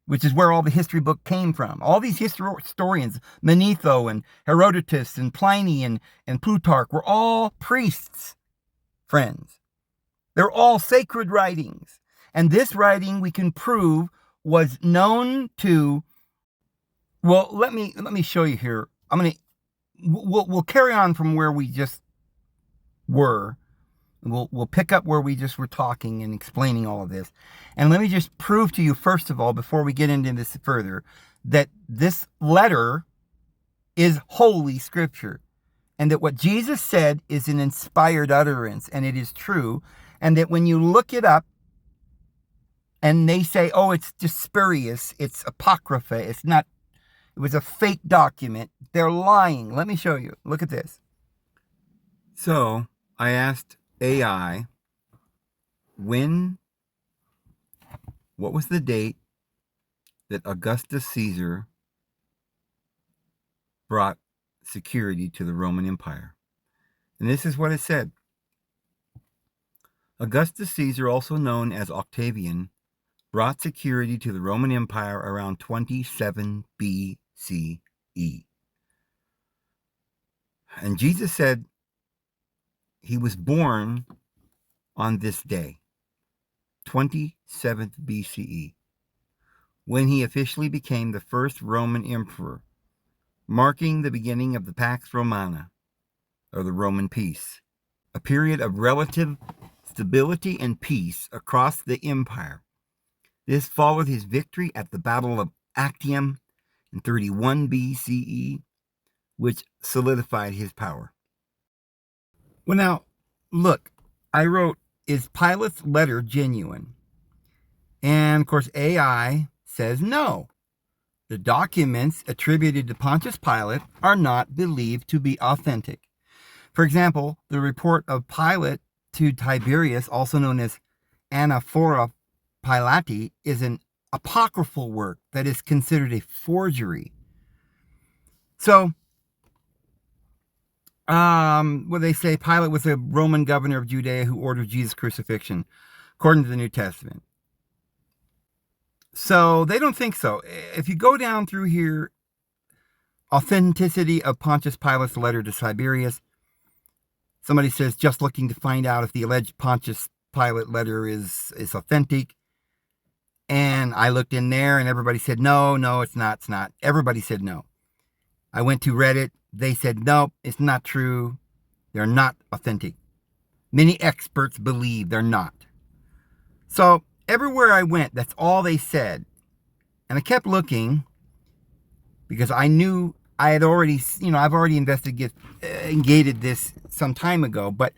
which is where all the history book came from. All these historians, Manetho and Herodotus and Pliny and Plutarch, were all priests, friends. They're all sacred writings. And this writing, we can prove, was known to, well, let me show you here. We'll carry on from where we just were. We'll pick up where we just were talking and explaining all of this. And let me just prove to you, first of all, before we get into this further, that this letter is Holy Scripture. And that what Jesus said is an inspired utterance, and it is true. And that when you look it up, and they say, oh, it's just spurious, it's apocrypha, it's not, it was a fake document, they're lying. Let me show you. Look at this. So I asked AI, what was the date that Augustus Caesar brought security to the Roman Empire? And this is what it said. Augustus Caesar, also known as Octavian, brought security to the Roman Empire around 27 BCE. And Jesus said he was born on this day. 27th BCE, when he officially became the first Roman emperor, marking the beginning of the Pax Romana, or the Roman peace, a period of relative stability and peace across the empire. This followed his victory at the Battle of Actium in 31 BCE, which solidified his power. Well, now, look, I wrote, is Pilate's letter genuine? And, of course, AI says no. The documents attributed to Pontius Pilate are not believed to be authentic. For example, the report of Pilate to Tiberius, also known as Acta Pilati, is an apocryphal work that is considered a forgery. So, they say Pilate was a Roman governor of Judea who ordered Jesus' crucifixion, according to the New Testament. So they don't think so. If you go down through here, authenticity of Pontius Pilate's letter to Tiberius, somebody says, just looking to find out if the alleged Pontius Pilate letter is authentic. And I looked in there and everybody said, no, it's not. Everybody said no. I went to Reddit. They said, nope, it's not true. They're not authentic. Many experts believe they're not. So everywhere I went, that's all they said. And I kept looking because I knew I had already, I've already investigated this some time ago. But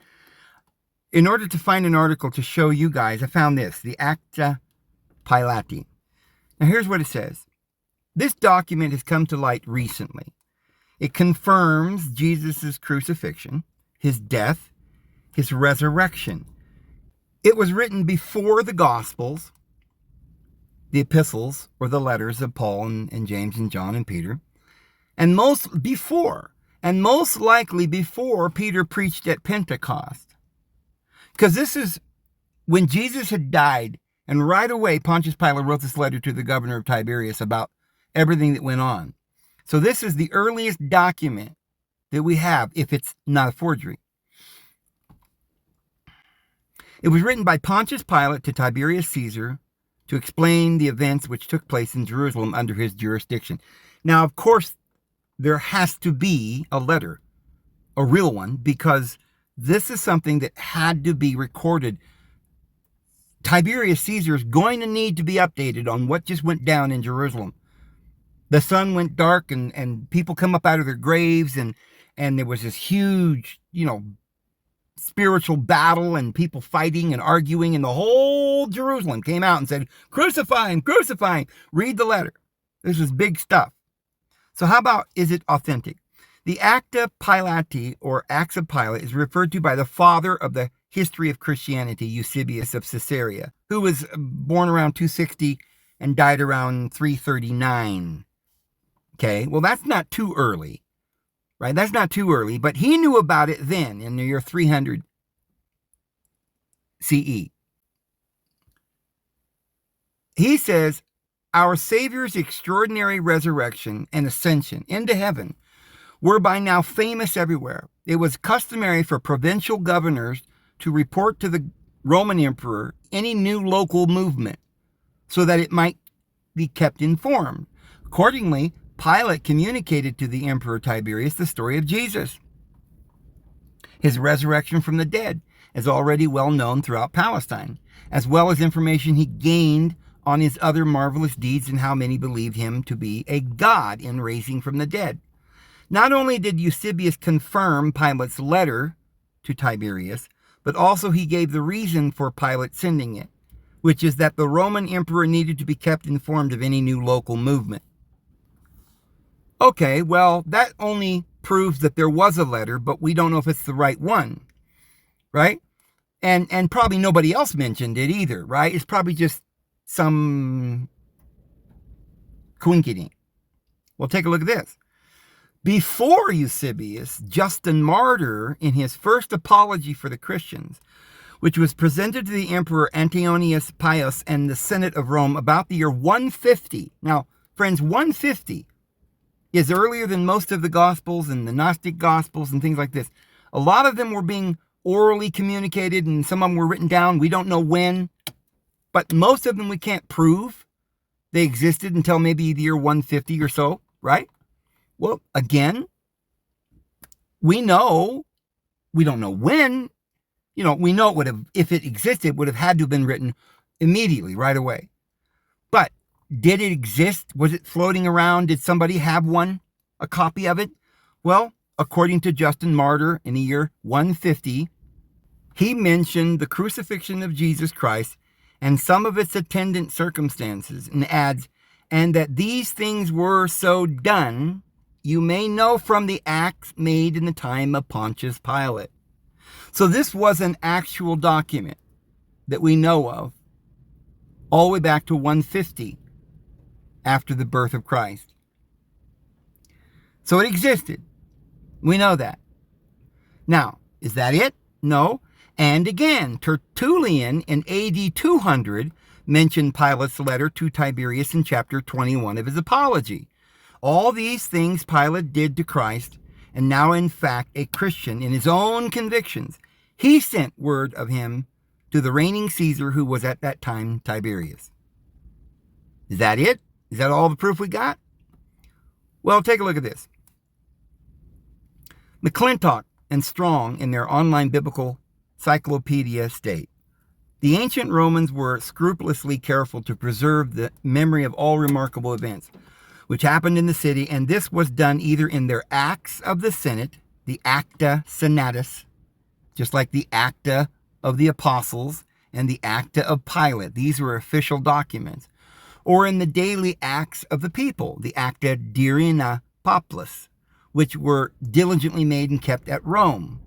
in order to find an article to show you guys, I found this, the Acta Pilati. Now here's what it says. This document has come to light recently. It confirms Jesus' crucifixion, his death, his resurrection. It was written before the Gospels, the epistles, or the letters of Paul and James and John and Peter, and most likely before Peter preached at Pentecost. Because this is when Jesus had died, and right away Pontius Pilate wrote this letter to the governor of Tiberias about everything that went on. So this is the earliest document that we have, if it's not a forgery. It was written by Pontius Pilate to Tiberius Caesar to explain the events which took place in Jerusalem under his jurisdiction. Now, of course, there has to be a letter, a real one, because this is something that had to be recorded. Tiberius Caesar is going to need to be updated on what just went down in Jerusalem. The sun went dark and people come up out of their graves and there was this huge, spiritual battle and people fighting and arguing, and the whole Jerusalem came out and said, crucify him, crucify him. Read the letter. This is big stuff. So how about, is it authentic? The Acta Pilati, or Acts of Pilate, is referred to by the father of the history of Christianity, Eusebius of Caesarea, who was born around 260 and died around 339. Okay, well, that's not too early, right? That's not too early, but he knew about it then in the year 300 CE. He says, our Savior's extraordinary resurrection and ascension into heaven were by now famous everywhere. It was customary for provincial governors to report to the Roman emperor any new local movement so that it might be kept informed. Accordingly, Pilate communicated to the Emperor Tiberius the story of Jesus. His resurrection from the dead is already well known throughout Palestine, as well as information he gained on his other marvelous deeds and how many believed him to be a god in raising from the dead. Not only did Eusebius confirm Pilate's letter to Tiberius, but also he gave the reason for Pilate sending it, which is that the Roman emperor needed to be kept informed of any new local movement. Okay, well, that only proves that there was a letter, but we don't know if it's the right one, right? And probably nobody else mentioned it either, right? It's probably just some coinkydink. Well, take a look at this. Before Eusebius, Justin Martyr, in his first apology for the Christians, which was presented to the Emperor Antonius Pius and the Senate of Rome about the year 150. Now, friends, 150 is earlier than most of the Gospels and the Gnostic Gospels and things like this. A lot of them were being orally communicated and some of them were written down. We don't know when. but most of them we can't prove they existed until maybe the year 150 or so, right? Well, again, we don't know when, we know it would have, if it existed, would have had to have been written immediately, right away. But did it exist? Was it floating around? Did somebody have a copy of it? Well, according to Justin Martyr in the year 150, he mentioned the crucifixion of Jesus Christ and some of its attendant circumstances, and adds, and that these things were so done, you may know from the acts made in the time of Pontius Pilate. So this was an actual document that we know of all the way back to 150 after the birth of Christ. So it existed. We know that. Now, is that it? No. And again, Tertullian in AD 200 mentioned Pilate's letter to Tiberius in chapter 21 of his Apology. All these things Pilate did to Christ, and now in fact a Christian in his own convictions, he sent word of him to the reigning Caesar, who was at that time Tiberius. Is that it? Is that all the proof we got? Well, take a look at this. McClintock and Strong, in their online biblical Cyclopedia, state, the ancient Romans were scrupulously careful to preserve the memory of all remarkable events which happened in the city, and this was done either in their acts of the Senate, the Acta Senatus, just like the Acta of the Apostles and the Acta of Pilate. These were official documents. Or in the daily acts of the people, the Acta Diurna Populus, which were diligently made and kept at Rome.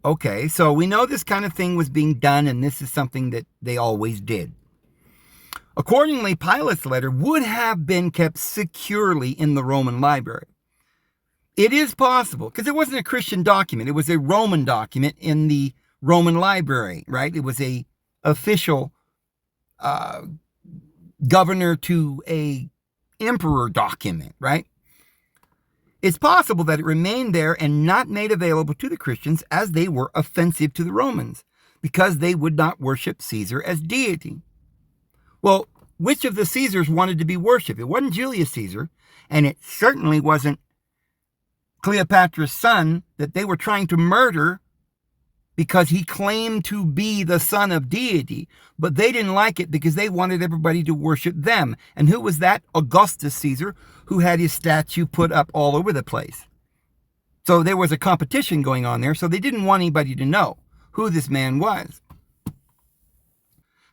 Okay, so we know this kind of thing was being done, and this is something that they always did. Accordingly, Pilate's letter would have been kept securely in the Roman library. It is possible, because it wasn't a Christian document. It was a Roman document in the Roman library, right? It was a official governor to a emperor document, right? It's possible that it remained there and not made available to the Christians, as they were offensive to the Romans, because they would not worship Caesar as deity. Well, which of the Caesars wanted to be worshipped? It wasn't Julius Caesar, and it certainly wasn't Cleopatra's son that they were trying to murder because he claimed to be the son of deity. But they didn't like it because they wanted everybody to worship them. And who was that? Augustus Caesar, who had his statue put up all over the place. So there was a competition going on there, so they didn't want anybody to know who this man was.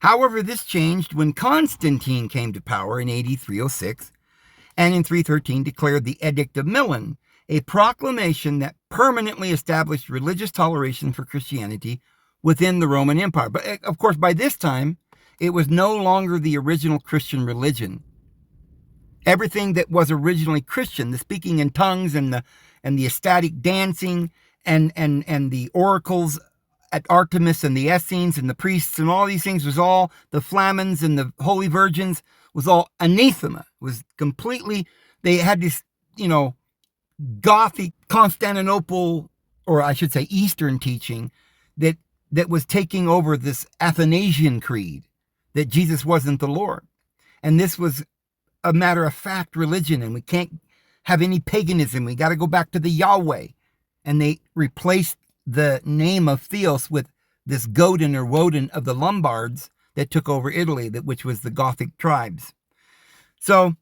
However, this changed when Constantine came to power in AD 306 and in 313 declared the Edict of Milan, a proclamation that permanently established religious toleration for Christianity within the Roman Empire. But of course, by this time, it was no longer the original Christian religion. Everything that was originally Christian, the speaking in tongues and the ecstatic dancing and the oracles at Artemis and the Essenes and the priests and all these things, was all the Flamens and the Holy Virgins, was all anathema. It was completely, they had this, Gothic Constantinople, or I should say Eastern teaching that was taking over this Athanasian creed, that Jesus wasn't the Lord. And this was a matter of fact religion, and we can't have any paganism. We got to go back to the Yahweh. And they replaced the name of Theos with this Godin or Woden of the Lombards that took over Italy, which was the Gothic tribes. So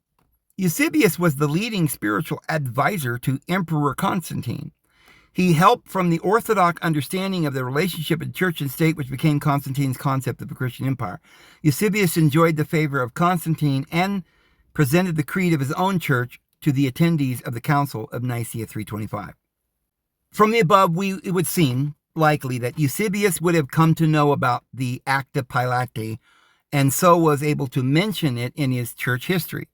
Eusebius was the leading spiritual advisor to Emperor Constantine. He helped from the Orthodox understanding of the relationship of church and state, which became Constantine's concept of the Christian empire. Eusebius enjoyed the favor of Constantine and presented the creed of his own church to the attendees of the Council of Nicaea 325. From the above, it would seem likely that Eusebius would have come to know about the Acta Pilati, and so was able to mention it in his church history.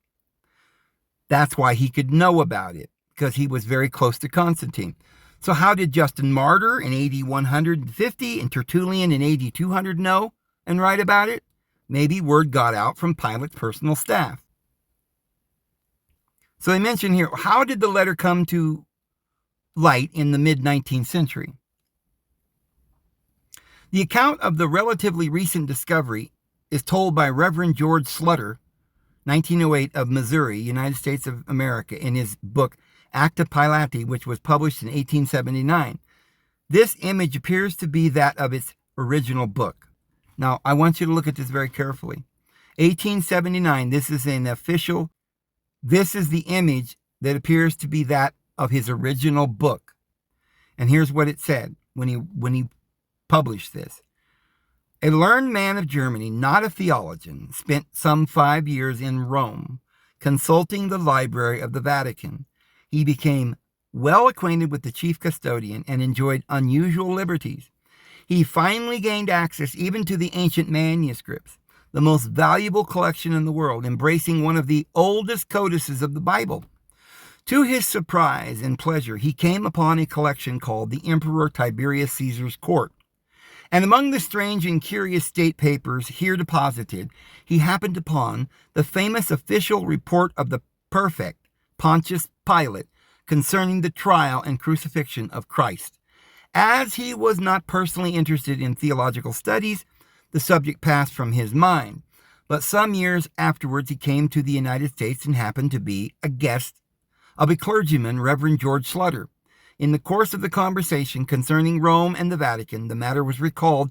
That's why he could know about it, because he was very close to Constantine. So how did Justin Martyr in AD 150 and Tertullian in AD 200 know and write about it? Maybe word got out from Pilate's personal staff. So they mention here, how did the letter come to light in the mid-19th century? The account of the relatively recent discovery is told by Reverend George Slutter, 1908, of Missouri, United States of America, in his book Acta Pilati, which was published in 1879. This image appears to be that of its original book. Now, I want you to look at this very carefully. 1879, this is the image that appears to be that of his original book. And here's what it said when he published this. A learned man of Germany, not a theologian, spent some 5 years in Rome, consulting the library of the Vatican. He became well acquainted with the chief custodian and enjoyed unusual liberties. He finally gained access even to the ancient manuscripts, the most valuable collection in the world, embracing one of the oldest codices of the Bible. To his surprise and pleasure, he came upon a collection called the Emperor Tiberius Caesar's Court. And among the strange and curious state papers here deposited, he happened upon the famous official report of the prefect, Pontius Pilate, concerning the trial and crucifixion of Christ. As he was not personally interested in theological studies, the subject passed from his mind. But some years afterwards, he came to the United States and happened to be a guest of a clergyman, Reverend George Slutter. In the course of the conversation concerning Rome and the Vatican, the matter was recalled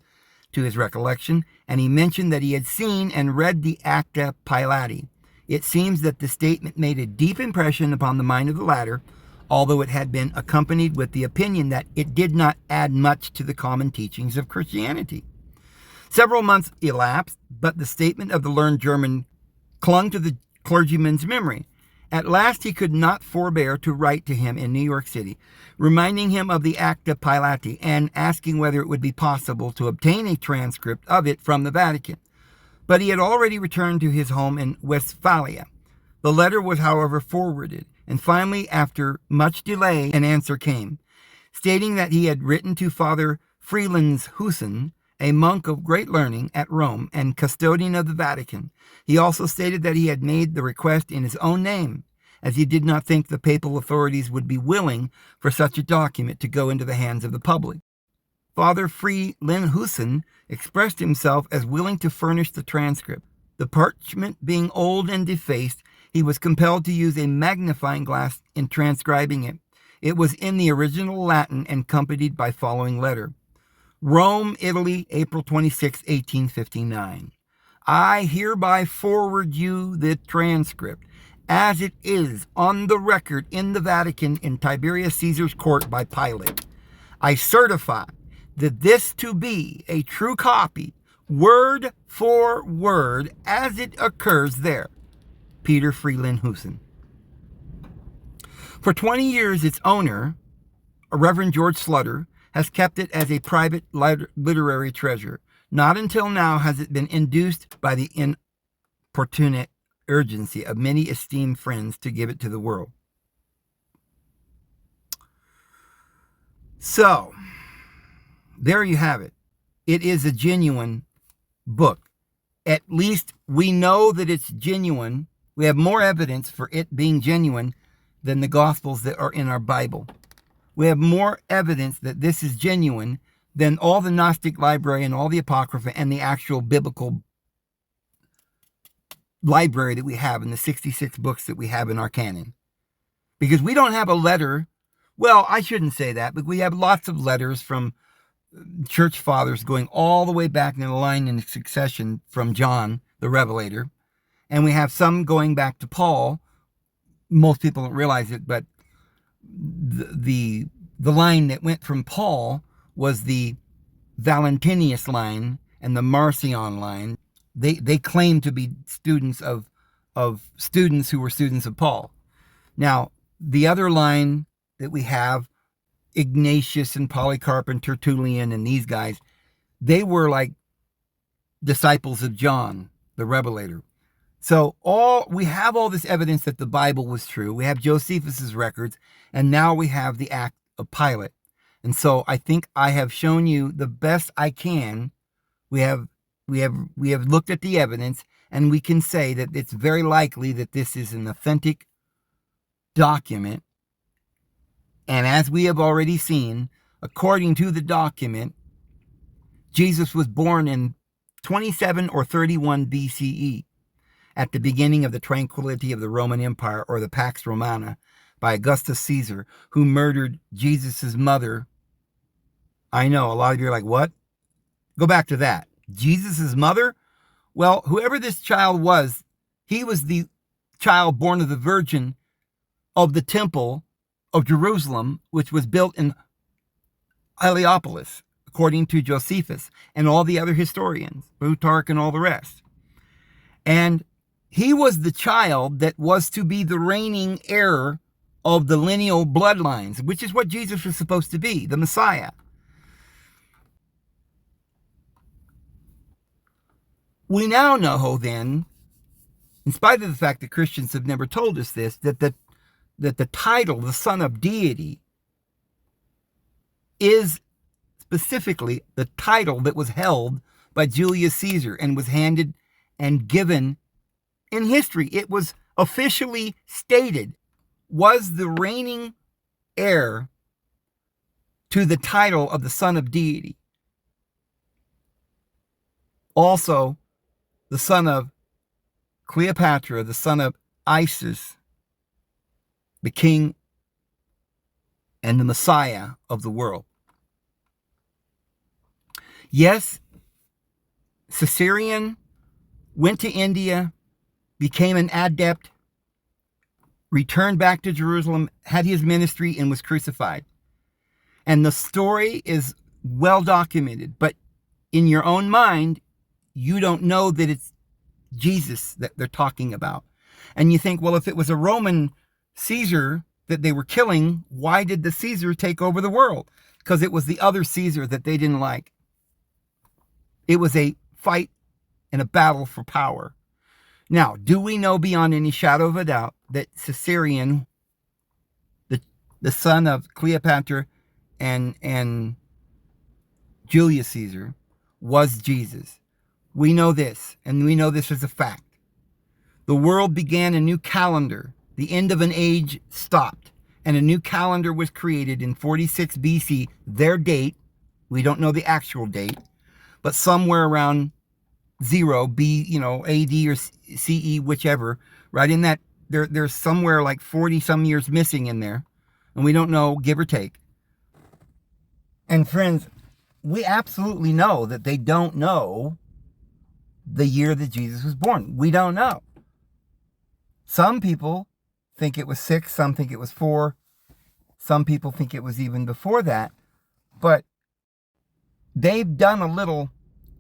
to his recollection, and he mentioned that he had seen and read the Acta Pilati. It seems that the statement made a deep impression upon the mind of the latter, although it had been accompanied with the opinion that it did not add much to the common teachings of Christianity. Several months elapsed, but the statement of the learned German clung to the clergyman's memory. At last he could not forbear to write to him in New York City, reminding him of the Acta Pilati and asking whether it would be possible to obtain a transcript of it from the Vatican. But he had already returned to his home in Westphalia. The letter was, however, forwarded, and finally, after much delay, an answer came, stating that he had written to Father Freelandshusen, a monk of great learning at Rome and custodian of the Vatican. He also stated that he had made the request in his own name, as he did not think the papal authorities would be willing for such a document to go into the hands of the public. Father Freelandhusen expressed himself as willing to furnish the transcript. The parchment being old and defaced, he was compelled to use a magnifying glass in transcribing it. It was in the original Latin and accompanied by following letter. Rome, Italy, April 26, 1859. I hereby forward you the transcript, as it is on the record in the Vatican in Tiberius Caesar's court by Pilate. I certify that this to be a true copy, word for word, as it occurs there. Peter Freelandhusen. For 20 years, its owner, Reverend George Slutter, has kept it as a private literary treasure. Not until now has it been induced by the importunate urgency of many esteemed friends to give it to the world. So, there you have it. It is a genuine book. At least we know that it's genuine. We have more evidence for it being genuine than the Gospels that are in our Bible. We have more evidence that this is genuine than all the Gnostic library and all the Apocrypha and the actual biblical library that we have in the 66 books that we have in our canon. Because we don't have a letter, well, I shouldn't say that, but we have lots of letters from church fathers going all the way back in the line in succession from John, the Revelator. And we have some going back to Paul. Most people don't realize it, but the line that went from Paul was the Valentinius line and the Marcion line. They claim to be students of students who were students of Paul. Now, the other line that we have, Ignatius and Polycarp and Tertullian and these guys, they were like disciples of John, the Revelator. So we have all this evidence that the Bible was true. We have Josephus's records, and now we have the Act of Pilate. And so I think I have shown you the best I can. We have looked at the evidence, and we can say that it's very likely that this is an authentic document. And as we have already seen, according to the document, Jesus was born in 27 or 31 BCE, at the beginning of the tranquility of the Roman Empire, or the Pax Romana, by Augustus Caesar, who murdered Jesus' mother. I know, a lot of you are like, what? Go back to that. Jesus' mother? Well, whoever this child was, he was the child born of the Virgin of the Temple of Jerusalem, which was built in Heliopolis, according to Josephus and all the other historians, Plutarch and all the rest. And he was the child that was to be the reigning heir of the lineal bloodlines, which is what Jesus was supposed to be, the Messiah. We now know then, in spite of the fact that Christians have never told us this, that the title, the Son of Deity, is specifically the title that was held by Julius Caesar and was handed and given in history. It was officially stated, was the reigning heir to the title of the Son of Deity. Also, the son of Cleopatra, the son of Isis, the king and the Messiah of the world. Yes, Caesarion went to India, became an adept, returned back to Jerusalem, had his ministry, and was crucified. And the story is well documented, but in your own mind, you don't know that it's Jesus that they're talking about. And you think, well, if it was a Roman Caesar that they were killing, why did the Caesar take over the world? Because it was the other Caesar that they didn't like. It was a fight and a battle for power. Now, do we know beyond any shadow of a doubt that Caesarion, the son of Cleopatra and Julius Caesar, was Jesus? We know this, and we know this as a fact. The world began a new calendar. The end of an age stopped, and a new calendar was created in 46 BC. Their date, we don't know the actual date, but somewhere around 0 AD or CE, whichever, right in that, there's somewhere like 40 some years missing in there, and we don't know, give or take. And friends, we absolutely know that they don't know the year that Jesus was born. We don't know. Some people think it was 6, some think it was 4, some people think it was even before that, but they've done a little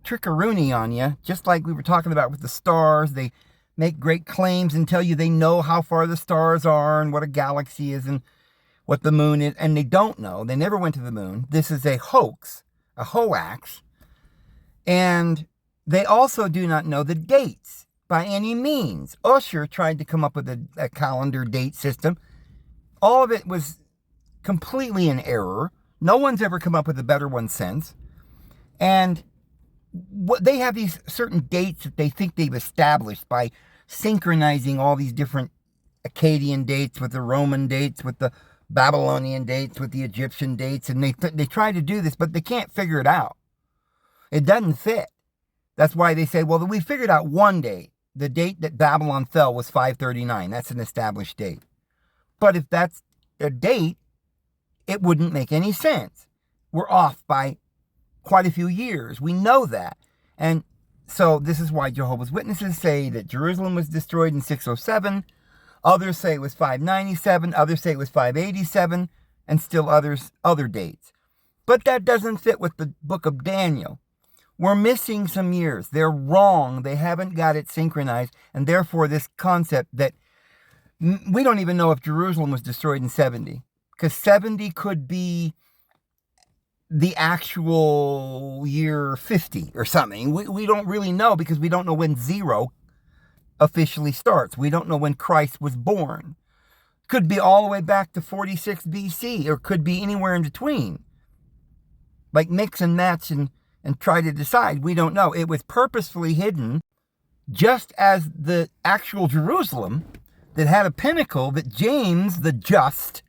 trickeroony on you, just like we were talking about with the stars. They make great claims and tell you they know how far the stars are and what a galaxy is and what the moon is, and they don't know. They never went to the moon. This is a hoax, a hoax, and they also do not know the dates by any means. Ussher tried to come up with a calendar date system. All of it was completely in error. No one's ever come up with a better one since. And they have these certain dates that they think they've established by synchronizing all these different Akkadian dates with the Roman dates, with the Babylonian dates, with the Egyptian dates. And they try to do this, but they can't figure it out. It doesn't fit. That's why they say, well, we figured out one date. The date that Babylon fell was 539. That's an established date. But if that's a date, it wouldn't make any sense. We're off by quite a few years. We know that. And so this is why Jehovah's Witnesses say that Jerusalem was destroyed in 607. Others say it was 597. Others say it was 587. And still others, other dates. But that doesn't fit with the book of Daniel. We're missing some years. They're wrong. They haven't got it synchronized. And therefore, this concept that we don't even know if Jerusalem was destroyed in 70. Because 70 could be the actual year 50 or something. We don't really know, because we don't know when 0 officially starts. We don't know when Christ was born. Could be all the way back to 46 BC, or could be anywhere in between. Like mix and match and try to decide. We don't know. It was purposefully hidden, just as the actual Jerusalem that had a pinnacle that James the Just,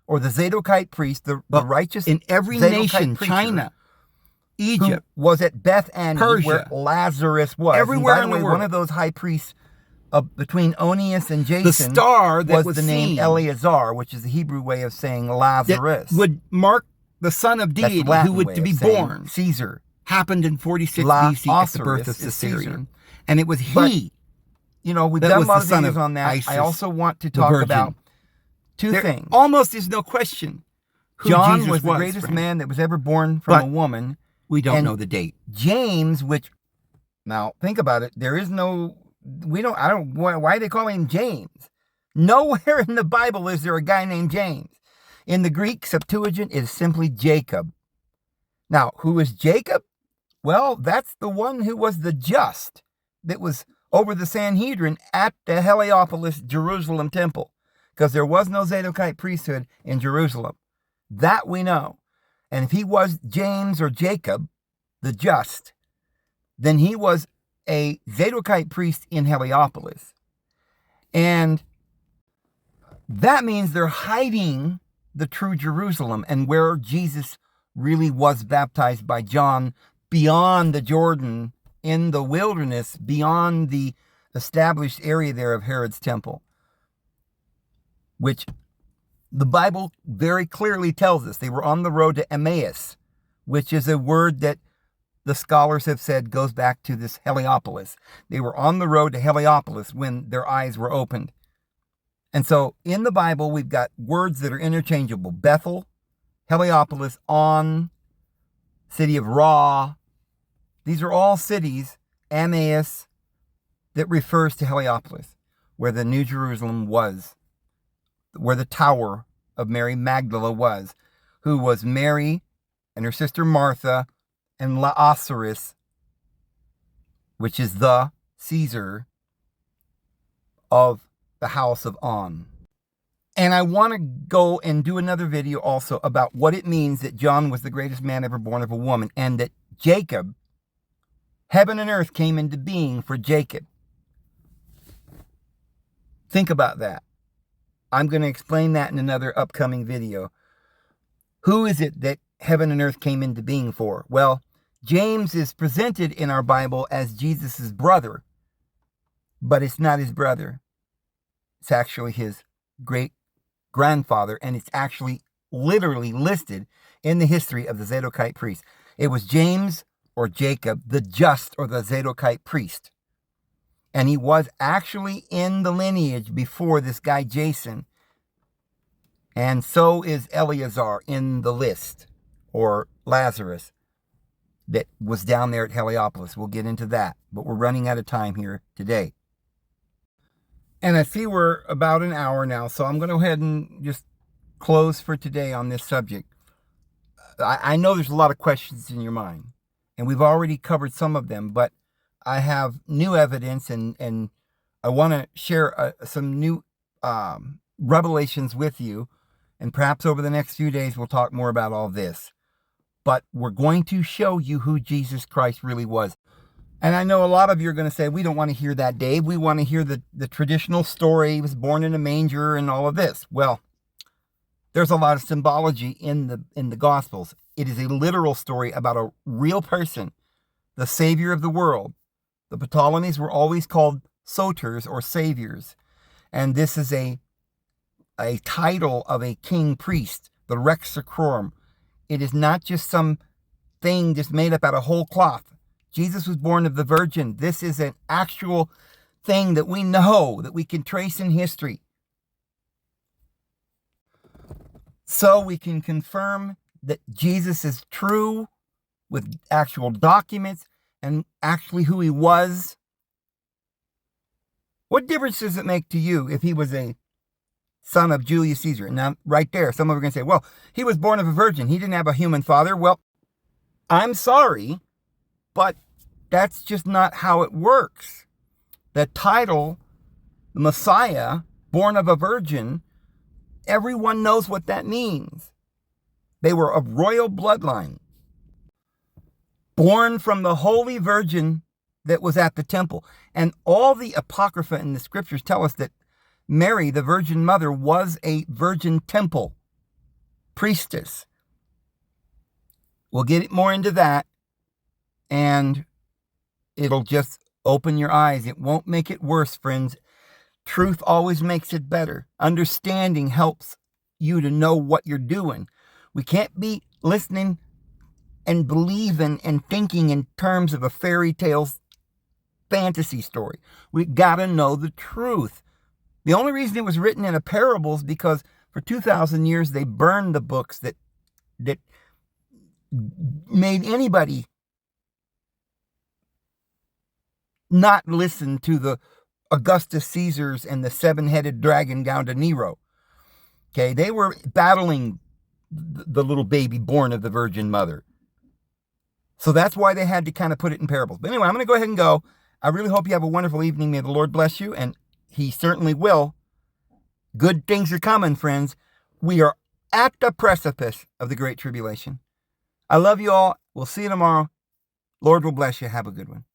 or the Zadokite priest, the righteous in every Zadokite nation, preacher, China, Egypt, who was at Bethany, Persia, where Lazarus was. everywhere and by in the the way, world. one of those high priests between Onias and Jason, the star that was the name seen, Eleazar, which is the Hebrew way of saying Lazarus. that would mark the son of That's deity the Latin who would way to of be saying born, Caesar. happened in 46 La BC at the birth of Osiris is Caesarea. Caesar. And it was But, he You know, we've that done was a lot the of son videos of on that. Isis, I also want to the talk virgin. about two there things. almost is no question who John Jesus was the greatest friend. man that was ever born from But a woman. We don't And know the date. James, which, now think about it, why they call him James? Nowhere in the Bible is there a guy named James. In the Greek Septuagint, it is simply Jacob. Now, who is Jacob? Well, that's the one who was the just that was over the Sanhedrin at the Heliopolis Jerusalem temple, because there was no Zadokite priesthood in Jerusalem. That we know. And if he was James or Jacob, the just, then he was a Zadokite priest in Heliopolis. And that means they're hiding the true Jerusalem and where Jesus really was baptized by John beyond the Jordan, in the wilderness, beyond the established area there of Herod's temple, which the Bible very clearly tells us they were on the road to Emmaus, which is a word that the scholars have said goes back to this Heliopolis. They were on the road to Heliopolis when their eyes were opened. And so in the Bible, we've got words that are interchangeable. Bethel, Heliopolis, On, city of Ra. These are all cities, Emmaus, that refers to Heliopolis, where the New Jerusalem was, where the Tower of Mary Magdala was, who was Mary and her sister Martha and Lazarus, which is the Caesar of the house of On. And I want to go and do another video also about what it means that John was the greatest man ever born of a woman, and that Jacob, heaven and earth came into being for Jacob. Think about that. I'm going to explain that in another upcoming video. Who is it that heaven and earth came into being for? Well, James is presented in our Bible as Jesus' brother, but it's not his brother. It's actually his great-grandfather, and it's actually literally listed in the history of the Zadokite priest. It was James or Jacob, the just or the Zadokite priest. And he was actually in the lineage before this guy Jason. And so is Eleazar in the list, or Lazarus, that was down there at Heliopolis. We'll get into that, but we're running out of time here today. And I see we're about an hour now, so I'm going to go ahead and just close for today on this subject. I know there's a lot of questions in your mind, and we've already covered some of them, but I have new evidence, and I want to share some new revelations with you, and perhaps over the next few days we'll talk more about all this. But we're going to show you who Jesus Christ really was. And I know a lot of you are going to say, we don't want to hear that, Dave. We want to hear the traditional story. He was born in a manger and all of this. Well, there's a lot of symbology in the Gospels. It is a literal story about a real person, the Savior of the world. The Ptolemies were always called soters or saviors. And this is a title of a king priest, the Rex Sacrorum. It is not just some thing just made up out of whole cloth. Jesus was born of the Virgin. This is an actual thing that we know, that we can trace in history. So we can confirm that Jesus is true with actual documents and actually who he was. What difference does it make to you if he was a son of Julius Caesar? Now, right there, some of you are going to say, well, he was born of a virgin. He didn't have a human father. Well, I'm sorry, but that's just not how it works. The title, the Messiah, born of a virgin, everyone knows what that means. They were of royal bloodline, born from the holy virgin that was at the temple. And all the Apocrypha in the scriptures tell us that Mary, the Virgin Mother, was a virgin temple priestess. We'll get more into that and it'll just open your eyes. It won't make it worse, friends. Truth always makes it better. Understanding helps you to know what you're doing. We can't be listening and believing and thinking in terms of a fairy tale fantasy story. We got to know the truth. The only reason it was written in a parable is because for 2,000 years they burned the books that made anybody not listen to the Augustus Caesars and the seven-headed dragon down to Nero. Okay, they were battling the little baby born of the Virgin Mother. So that's why they had to kind of put it in parables. But anyway, I'm going to go ahead and go. I really hope you have a wonderful evening. May the Lord bless you, and He certainly will. Good things are coming, friends. We are at the precipice of the Great Tribulation. I love you all. We'll see you tomorrow. Lord will bless you. Have a good one.